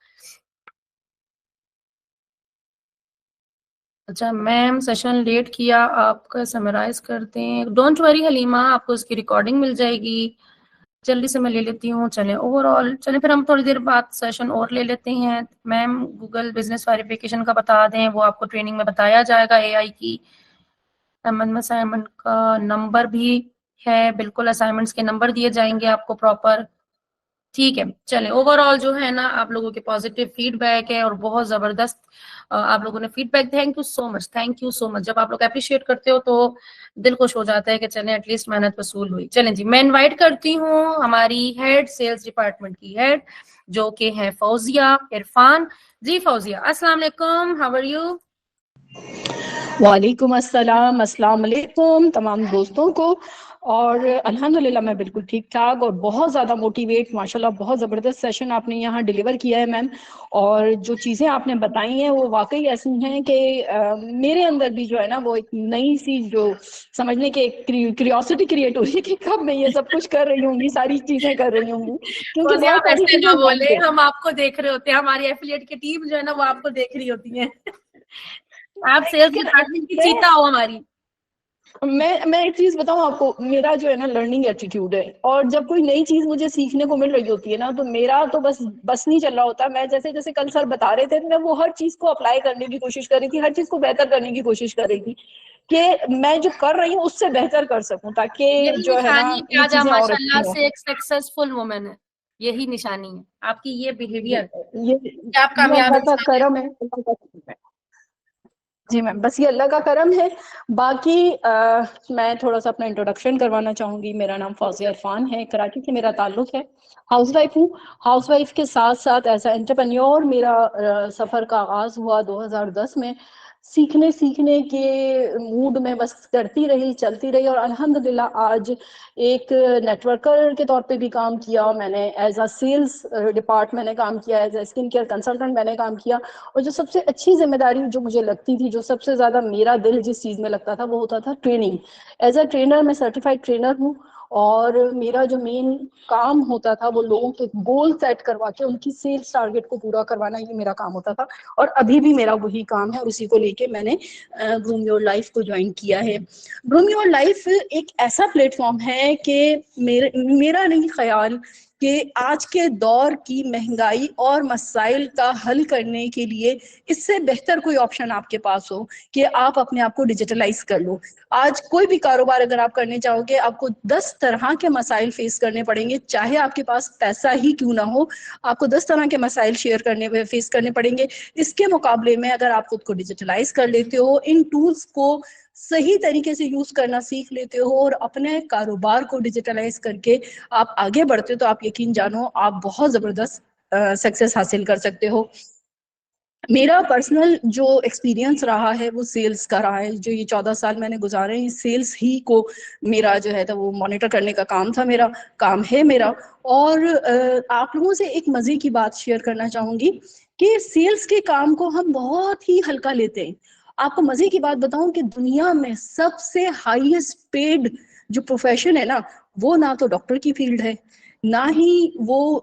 अच्छा मैम, सेशन लेट किया आपका, समराइज करते हैं। डोंट वरी हलीमा, आपको इसकी रिकॉर्डिंग मिल जाएगी, जल्दी से मैं ले लेती हूँ। चलें ओवरऑल, चलें फिर हम थोड़ी देर बाद सेशन और ले लेते हैं। मैम गूगल बिजनेस वेरिफिकेशन का बता दें, वो आपको ट्रेनिंग में बताया जाएगा, एआई की असाइनमेंट का नंबर भी है, बिल्कुल असाइनमेंट्स के नंबर दिए जाएंगे आपको प्रॉपर। ठीक है, चलें ओवरऑल जो है ना आप लोगों के पॉजिटिव फीडबैक है और बहुत जबरदस्त आप लोगों ने feedback, thank you so much, thank you so much. जब आप लोग अप्रिशिएट करते हो तो दिल खुश हो जाता है कि चलें एटलीस्ट मेहनत वसूल हुई। चलें जी, मैं इनवाइट करती हूँ हमारी हेड सेल्स डिपार्टमेंट की हेड, जो कि है फौजिया इरफान जी। फौजिया, अस्सलाम वालेकुम, हाउ आर यू? वालेकुम अस्सलाम, अस्सलाम वालेकुम तमाम दोस्तों को। और अल्हम्दुलिल्लाह मैं बिल्कुल ठीक ठाक और बहुत ज़्यादा मोटिवेट, माशाल्लाह बहुत ज़बरदस्त सेशन आपने यहाँ डिलीवर किया है मैम। और जो चीज़ें आपने बताई हैं वो वाकई ऐसी हैं कि मेरे अंदर भी जो है ना वो एक नई सी जो समझने के क्रियोसिटी क्रिएट हो रही है कि कब मैं ये सब कुछ कर रही होंगी, सारी चीज़ें कर रही होंगी, क्योंकि फौजिया बहुत आप सारी ऐसे चीज़ें ना माइंड बोले, पे। हम आपको देख रहे होते हैं, हमारी एफिलिएट की टीम जो है ना वो आपको देख रही होती है। आप सेल्स लेकिन डिपार्टमेंट की चीता हो हमारी। मैं एक चीज बताऊं आपको, मेरा जो है ना लर्निंग एटीट्यूड है, और जब कोई नई चीज मुझे सीखने को मिल रही होती है ना तो मेरा तो बस नहीं चल रहा होता। मैं जैसे जैसे कल सर बता रहे थे, मैं वो हर चीज को अप्लाई करने की कोशिश कर रही थी, हर चीज को बेहतर करने की कोशिश कर रही थी कि मैं जो कर रही हूँ उससे बेहतर कर सकूं, ताकि यही जो है ना निशानी है कि ये आज आप चीजें और माशाल्लाह अच्छी हों। से एक सक्सेसफुल वुमेन है, यही निशानी है आपकी, ये बिहेवियर ये कि आप ये कामयाब अल्लाह का इंसान है। करम है, अल्लाह का करम है। जी मैम, बस ये अल्लाह का करम है। बाकी मैं थोड़ा सा अपना इंट्रोडक्शन करवाना चाहूंगी। मेरा नाम फौजिया इरफान है, कराची से मेरा ताल्लुक है। हाउस वाइफ हूँ। हाउस वाइफ के साथ साथ एज एंटरप्रेन्योर मेरा सफ़र का आगाज़ हुआ 2010 में। सीखने सीखने के मूड में बस करती रही, चलती रही, और अल्हम्दुलिल्लाह आज एक नेटवर्कर के तौर पे भी काम किया मैंने, एज अ सेल्स डिपार्टमेंट मैंने काम किया, as a skin care consultant मैंने काम किया। और जो सबसे अच्छी जिम्मेदारी जो मुझे लगती थी, जो सबसे ज्यादा मेरा दिल जिस चीज में लगता था, वो होता था ट्रेनिंग। एज अ ट्रेनर मैं सर्टिफाइड ट्रेनर हूँ, और मेरा जो मेन काम होता था वो लोगों के गोल सेट करवा के उनकी सेल्स टारगेट को पूरा करवाना, ये मेरा काम होता था। और अभी भी मेरा वही काम है और उसी को लेके मैंने ग्रूम योर लाइफ को ज्वाइन किया है। ग्रूम योर लाइफ एक ऐसा प्लेटफॉर्म है कि मेरा नहीं ख्याल कि आज के दौर की महंगाई और मसाइल का हल करने के लिए इससे बेहतर कोई ऑप्शन आपके पास हो कि आप अपने आप को डिजिटलाइज कर लो। आज कोई भी कारोबार अगर आप करने चाहोगे, आपको 10 तरह के मसाइल फेस करने पड़ेंगे, चाहे आपके पास पैसा ही क्यों ना हो, आपको 10 तरह के मसाइल फेस करने पड़ेंगे। इसके मुकाबले में अगर आप खुद को डिजिटलाइज कर लेते हो, इन टूल्स को सही तरीके से यूज करना सीख लेते हो और अपने कारोबार को डिजिटलाइज करके आप आगे बढ़ते हो, तो आप यकीन जानो आप बहुत जबरदस्त सक्सेस हासिल कर सकते हो। मेरा पर्सनल जो एक्सपीरियंस रहा है वो सेल्स का रहा है। जो ये 14 साल मैंने गुजारे हैं, सेल्स ही को मेरा जो है तो वो मॉनिटर करने का काम था, मेरा काम है मेरा। और आप लोगों से एक मजे की बात शेयर करना चाहूंगी कि सेल्स के काम को हम बहुत ही हल्का लेते हैं। आपको मजे की बात बताऊं कि दुनिया में सबसे हाईएस्ट पेड जो प्रोफेशन है ना, वो ना तो डॉक्टर की फील्ड है, ना ही वो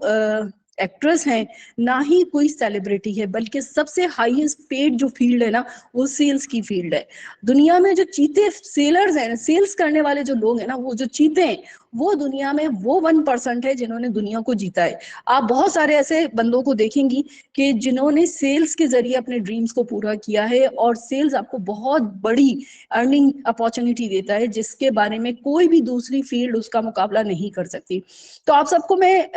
एक्ट्रेस हैं, ना ही कोई सेलिब्रिटी है, बल्कि सबसे हाईएस्ट पेड जो फील्ड है ना, वो सेल्स की फील्ड है। दुनिया में जो चीते सेलर्स हैं, सेल्स करने वाले जो लोग हैं ना, वो जो चीते हैं, वो दुनिया में वो 1% है जिन्होंने दुनिया को जीता है। आप बहुत सारे ऐसे बंदों को देखेंगी कि जिन्होंने सेल्स के जरिए अपने ड्रीम्स को पूरा किया है, और सेल्स आपको बहुत बड़ी अर्निंग अपॉर्चुनिटी देता है जिसके बारे में कोई भी दूसरी फील्ड उसका मुकाबला नहीं कर सकती। तो आप सबको मैं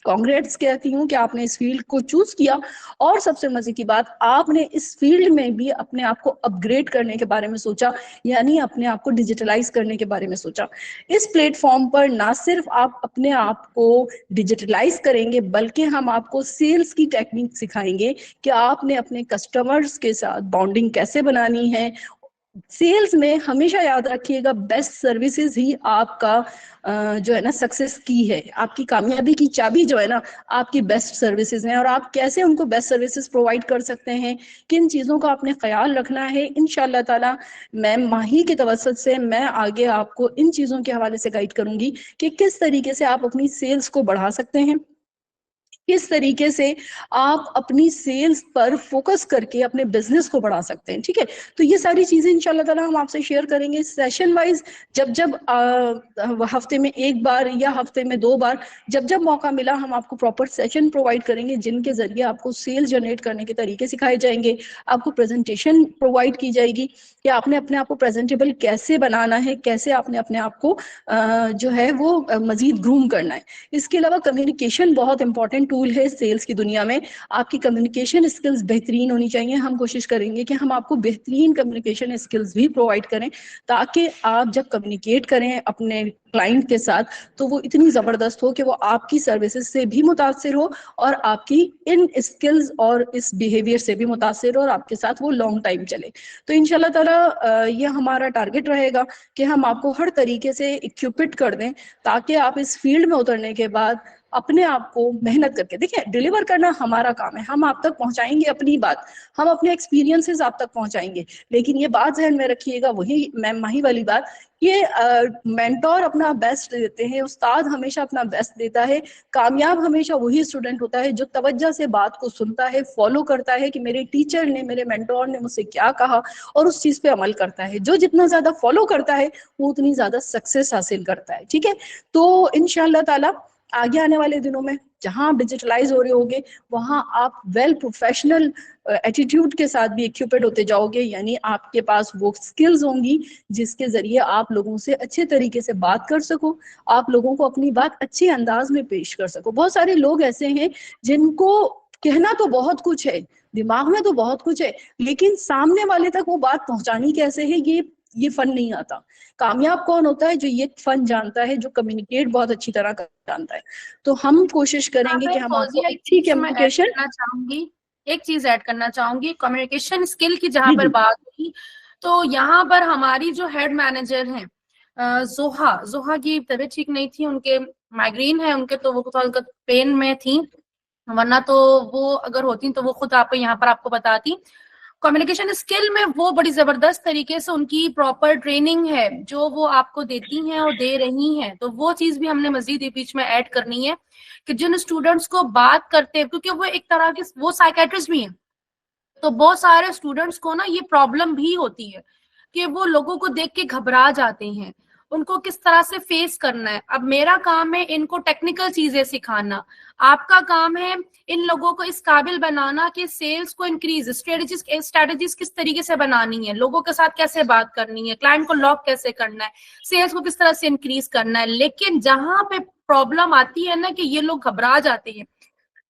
कांग्रेट्स कहती हूँ कि आपने इस फील्ड को चूज किया। और सबसे मजे की बात, आपने इस फील्ड में भी अपने आप को अपग्रेड करने के बारे में सोचा, यानी अपने आप को डिजिटलाइज करने के बारे में सोचा। इस प्लेटफॉर्म पर ना सिर्फ आप अपने आप को डिजिटलाइज करेंगे, बल्कि हम आपको सेल्स की टेक्निक सिखाएंगे कि आपने अपने कस्टमर्स के साथ बॉन्डिंग कैसे बनानी है। सेल्स में हमेशा याद रखिएगा, बेस्ट सर्विसेज ही आपका जो है ना सक्सेस की है। आपकी कामयाबी की चाबी जो है ना, आपकी बेस्ट सर्विसेज हैं। और आप कैसे उनको बेस्ट सर्विसेज प्रोवाइड कर सकते हैं, किन चीज़ों का आपने ख्याल रखना है, इंशाल्लाह ताला मैम माही के तवसत से मैं आगे आपको इन चीज़ों के हवाले से गाइड करूंगी कि किस तरीके से आप अपनी सेल्स को बढ़ा सकते हैं, किस तरीके से आप अपनी सेल्स पर फोकस करके अपने बिजनेस को बढ़ा सकते हैं। ठीक है, तो ये सारी चीजें इंशाल्लाह ताला हम आपसे शेयर करेंगे सेशन वाइज। जब जब हफ्ते में एक बार या हफ्ते में 2 बार, जब जब मौका मिला, हम आपको प्रॉपर सेशन प्रोवाइड करेंगे जिनके जरिए आपको सेल्स जनरेट करने के तरीके सिखाए जाएंगे। आपको प्रेजेंटेशन प्रोवाइड की जाएगी कि आपने अपने आप को प्रेजेंटेबल कैसे बनाना है, कैसे आपने अपने आप को जो है वो मजीद ग्रूम करना है। इसके अलावा कम्युनिकेशन बहुत इंपॉर्टेंट टूल है सेल्स की दुनिया में। आपकी कम्युनिकेशन स्किल्स बेहतरीन होनी चाहिए। हम कोशिश करेंगे कि हम आपको बेहतरीन कम्युनिकेशन स्किल्स भी प्रोवाइड करें, ताकि आप जब कम्युनिकेट करें अपने क्लाइंट के साथ तो वो इतनी ज़बरदस्त हो कि वो आपकी सर्विसेज से भी मुतासिर हो और आपकी इन स्किल्स और इस बिहेवियर से भी मुतासिर हो और आपके साथ वो लॉन्ग टाइम चले। तो इंशाल्लाह ताला ये हमारा टारगेट रहेगा कि हम आपको हर तरीके से इक्विपिड कर दें, ताकि आप इस फील्ड में उतरने के बाद अपने आप को मेहनत करके, देखिए डिलीवर करना हमारा काम है, हम आप तक पहुंचाएंगे अपनी बात, हम अपने एक्सपीरियंसेस आप तक पहुंचाएंगे। लेकिन ये बात जहन में रखिएगा, वही मैम माही वाली बात, ये मेंटोर अपना बेस्ट देते हैं, उस्ताद हमेशा अपना बेस्ट देता है। कामयाब हमेशा वही स्टूडेंट होता है जो तवज्जो से बात को सुनता है, फॉलो करता है कि मेरे टीचर ने, मेरे मेंटोर ने मुझसे क्या कहा, और उस चीज पे अमल करता है। जो जितना ज्यादा फॉलो करता है वो उतनी ज्यादा सक्सेस हासिल करता है। ठीक है, तो इंशाल्लाह ताला आगे आने वाले दिनों में जहां आप डिजिटलाइज हो रहे होंगे, वहां आप वेल प्रोफेशनल एटीट्यूड के साथ भी इक्विपेड होते जाओगे, यानी आपके पास वो स्किल्स होंगी जिसके जरिए आप लोगों से अच्छे तरीके से बात कर सको, आप लोगों को अपनी बात अच्छे अंदाज में पेश कर सको। बहुत सारे लोग ऐसे हैं जिनको कहना तो बहुत कुछ है, दिमाग में तो बहुत कुछ है, लेकिन सामने वाले तक वो बात पहुंचानी कैसे है, ये फन नहीं आता। कामयाब कौन होता है, जो ये फन जानता है, जो कम्युनिकेट बहुत अच्छी तरह जानता है। तो हम कोशिश करेंगे कि हम आपको अच्छी कम्युनिकेशन, एक चीज ऐड करना चाहूंगी कम्युनिकेशन स्किल की, जहां जी पर जी बात हुई, तो यहाँ पर हमारी जो हेड मैनेजर हैं जोहा की तबीयत ठीक नहीं थी, उनके माइग्रेन है उनके, तो वो थोड़ा पेन में थी, वरना तो वो अगर होती तो वो खुद आप यहाँ पर आपको बताती। कम्युनिकेशन स्किल में वो बड़ी जबरदस्त तरीके से उनकी प्रॉपर ट्रेनिंग है जो वो आपको देती हैं और दे रही हैं, तो वो चीज भी हमने मजीद बीच में ऐड करनी है कि जिन स्टूडेंट्स को बात करते हैं, क्योंकि वो एक तरह के वो साइकेट्रिस्ट भी हैं, तो बहुत सारे स्टूडेंट्स को ना ये प्रॉब्लम भी होती है कि वो लोगों को देख के घबरा जाते हैं, उनको किस तरह से फेस करना है। अब मेरा काम है इनको टेक्निकल चीजें सिखाना, आपका काम है इन लोगों को इस काबिल बनाना कि सेल्स को इंक्रीज, स्ट्रेटेजीज किस तरीके से बनानी है, लोगों के साथ कैसे बात करनी है, क्लाइंट को लॉक कैसे करना है, सेल्स को किस तरह से इंक्रीज करना है। लेकिन जहां पे प्रॉब्लम आती है ना कि ये लोग घबरा जाते हैं,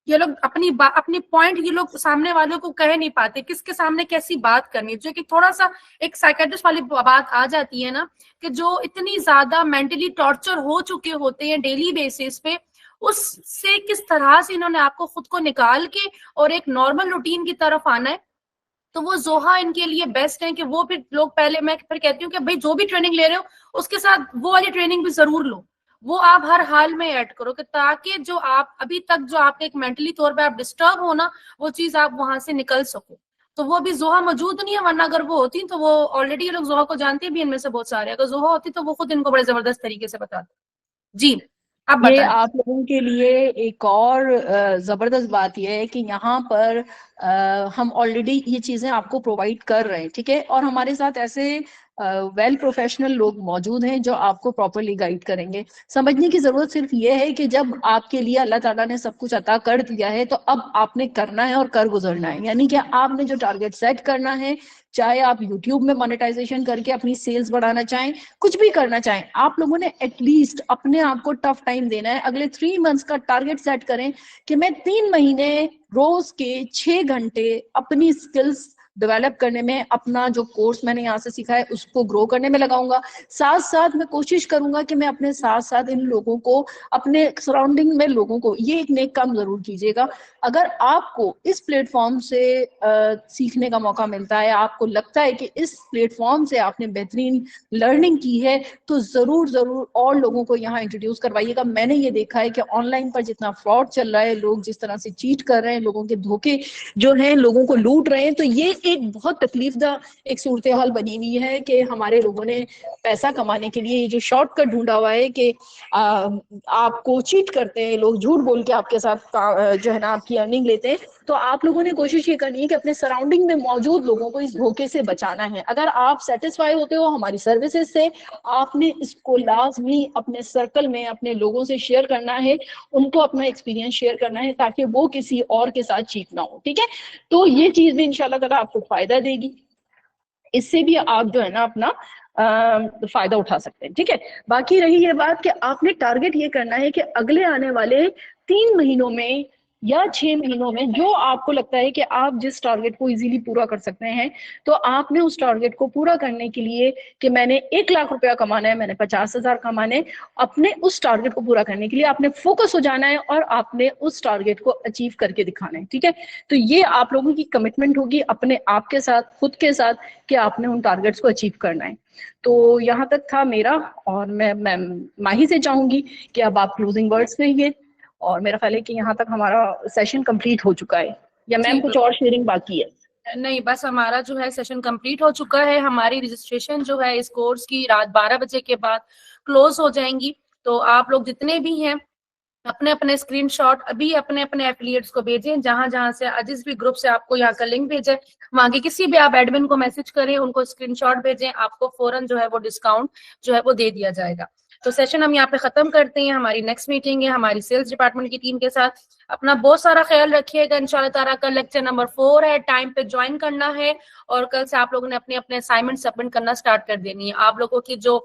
ये लोग अपनी पॉइंट ये लोग सामने वालों को कह नहीं पाते, किसके सामने कैसी बात करनी है, जो कि थोड़ा सा एक साइकेट्रिस्ट वाली बात आ जाती है ना कि जो इतनी ज्यादा मेंटली टॉर्चर हो चुके होते हैं डेली बेसिस पे, उससे किस तरह से इन्होंने आपको खुद को निकाल के और एक नॉर्मल रूटीन की तरफ आना है। तो वो जोहा इनके लिए बेस्ट है कि वो फिर लोग पहले, मैं फिर कहती हूँ कि भाई जो भी ट्रेनिंग ले रहे हो उसके साथ वो वाली ट्रेनिंग भी जरूर लो, वो आप हर हाल में ऐड करो कि ताकि जो आप अभी तक जो आपके एक मेंटली तौर पे आप डिस्टर्ब हो ना, वो चीज आप वहां से निकल सको। तो वो अभी जोहा मौजूद नहीं है, वरना अगर वो होती तो वो ऑलरेडी ये लोग जोहा को जानते भी इनमें से बहुत सारे, अगर जोहा होती तो वो खुद इनको बड़े जबरदस्त तरीके से बताते। जी अब ये बताएं। आप लोगों के लिए एक और जबरदस्त बात यह है कि यहाँ पर हम ऑलरेडी ये चीजें आपको प्रोवाइड कर रहे हैं, ठीक है, और हमारे साथ ऐसे वेल प्रोफेशनल लोग मौजूद हैं जो आपको प्रॉपरली गाइड करेंगे। समझने की जरूरत सिर्फ ये है कि जब आपके लिए अल्लाह ताला ने सब कुछ अता कर दिया है तो अब आपने करना है और कर गुजरना है। यानी कि आपने जो टारगेट सेट करना है, चाहे आप यूट्यूब में मोनेटाइजेशन करके अपनी सेल्स बढ़ाना चाहें, कुछ भी करना चाहें, आप लोगों ने एटलीस्ट अपने आप को टफ टाइम देना है। अगले 3 मंथ्स का टारगेट सेट करें कि मैं 3 महीने रोज के 6 घंटे अपनी स्किल्स डेवलप करने में, अपना जो कोर्स मैंने यहाँ से सीखा है उसको ग्रो करने में लगाऊंगा। साथ साथ मैं कोशिश करूंगा कि मैं अपने साथ साथ इन लोगों को, अपने सराउंडिंग में लोगों को, ये एक नेक काम जरूर कीजिएगा। अगर आपको इस प्लेटफॉर्म से सीखने का मौका मिलता है, आपको लगता है कि इस प्लेटफॉर्म से आपने बेहतरीन लर्निंग की है, तो जरूर जरूर और लोगों को यहाँ इंट्रोड्यूस करवाइएगा। मैंने ये देखा है कि ऑनलाइन पर जितना फ्रॉड चल रहा है, लोग जिस तरह से चीट कर रहे हैं, लोगों के धोखे जो हैं, लोगों को लूट रहे हैं, तो ये एक बहुत तकलीफदा एक सूरत हाल बनी हुई है कि हमारे लोगों ने पैसा कमाने के लिए ये जो शॉर्टकट ढूंढा हुआ है कि आपको चीट करते हैं लोग, झूठ बोल के आपके साथ जो है ना आपकी अर्निंग लेते हैं। तो आप लोगों ने कोशिश ये करनी है कि अपने सराउंडिंग में मौजूद लोगों को इस धोखे से बचाना है। अगर आप सेटिस्फाई होते हो हमारी सर्विसेज से, आपने इसको लाजमी अपने सर्कल में अपने लोगों से शेयर करना है, उनको अपना एक्सपीरियंस शेयर करना है ताकि वो किसी और के साथ चीट ना हो, ठीक है। तो ये चीज भी इंशाल्लाह ताला आपको फायदा देगी, इससे भी आप जो है ना अपना फायदा उठा सकते हैं, ठीक है। बाकी रही ये बात कि आपने टारगेट ये करना है कि अगले आने वाले 3 महीनों में या 6 महीनों में जो आपको लगता है कि आप जिस टारगेट को इजीली पूरा कर सकते हैं, तो आपने उस टारगेट को पूरा करने के लिए कि मैंने 1 लाख रुपया कमाना है, मैंने 50,000 कमाने, अपने उस टारगेट को पूरा करने के लिए आपने फोकस हो जाना है और आपने उस टारगेट को अचीव करके दिखाना है, ठीक है। तो ये आप लोगों की कमिटमेंट होगी अपने आप के साथ, खुद के साथ, कि आपने उन टारगेट्स को अचीव करना है। तो यहाँ तक था मेरा, और मैं माही से चाहूंगी कि अब आप क्लोजिंग वर्ड्स कहिए, और मेरा ख्याल है कि यहाँ तक हमारा सेशन कंप्लीट हो चुका है, या मैम कुछ और शेयरिंग बाकी है? नहीं, बस हमारा जो है सेशन कंप्लीट हो चुका है। हमारी रजिस्ट्रेशन जो है इस कोर्स की रात 12 बजे के बाद क्लोज हो जाएंगी। तो आप लोग जितने भी हैं अपने अपने स्क्रीनशॉट अभी अपने अपने एफिलिएट्स को भेजें, जहां जहां से जिस भी ग्रुप से आपको यहाँ का लिंक भेजे, वहां के किसी भी आप एडमिन को मैसेज करें, उनको स्क्रीनशॉट भेजें, आपको फौरन जो है वो डिस्काउंट जो है वो दे दिया जाएगा। तो सेशन हम यहाँ पे खत्म करते हैं। हमारी नेक्स्ट मीटिंग है हमारी सेल्स डिपार्टमेंट की टीम के साथ। अपना बहुत सारा ख्याल रखिएगा। इंशाल्लाह ताला कल लेक्चर नंबर 4 है, टाइम पे ज्वाइन करना है, और कल से आप लोगों ने अपने अपने असाइनमेंट सबमिट करना स्टार्ट कर देनी है। आप लोगों की जो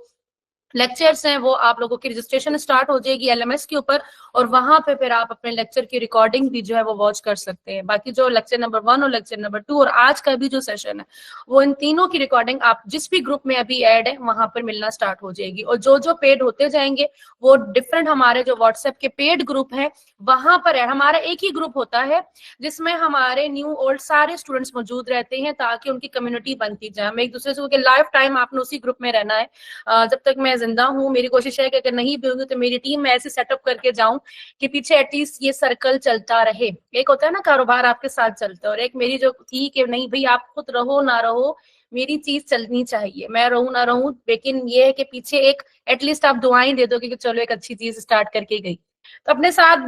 लेक्चर्स हैं वो आप लोगों की रजिस्ट्रेशन स्टार्ट हो जाएगी एलएमएस के ऊपर, और वहां पे फिर आप अपने लेक्चर की रिकॉर्डिंग भी जो है वो वॉच कर सकते हैं। बाकी जो लेक्चर नंबर 1 और लेक्चर नंबर 2 और आज का भी जो सेशन है, वो इन तीनों की रिकॉर्डिंग आप जिस भी ग्रुप में अभी ऐड है वहां पर मिलना स्टार्ट हो जाएगी। और जो जो पेड होते जाएंगे वो डिफरेंट हमारे जो व्हाट्सएप के पेड ग्रुप है वहां पर ऐड, हमारा एक ही ग्रुप होता है जिसमें हमारे न्यू ओल्ड सारे स्टूडेंट्स मौजूद रहते हैं, ताकि उनकी कम्युनिटी बनती जाए। हम एक दूसरे से लाइफ टाइम आपने उसी ग्रुप में रहना है। जब तक मैं जिंदा हूँ, मेरी कोशिश है कि अगर नहीं भी होगी तो मेरी टीम में ऐसे सेटअप करके जाऊं कि पीछे एटलीस्ट ये सर्कल चलता रहे। एक होता है ना कारोबार आपके साथ चलता है, और एक मेरी जो थी कि नहीं भाई आप खुद रहो ना रहो, मेरी चीज चलनी चाहिए, मैं रहूं ना रहूं, लेकिन ये है कि पीछे एक एटलीस्ट आप दुआएं दे दो कि चलो एक अच्छी चीज स्टार्ट करके गई। तो अपने साथ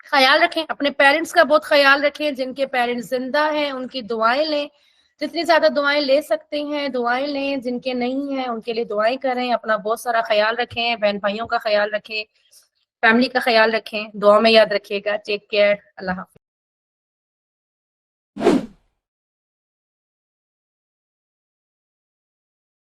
ख्याल रखें, अपने पेरेंट्स का बहुत ख्याल रखें, जिनके पेरेंट्स जिंदा हैं उनकी दुआएं लें, जितनी ज्यादा दुआएं ले सकते हैं दुआएं लें, जिनके नहीं है उनके लिए दुआएं करें, अपना बहुत सारा ख्याल रखें, बहन भाइयों का ख्याल रखें, फैमिली का ख्याल रखें, दुआ में याद रखिएगा। टेक केयर, अल्लाह हाफिज।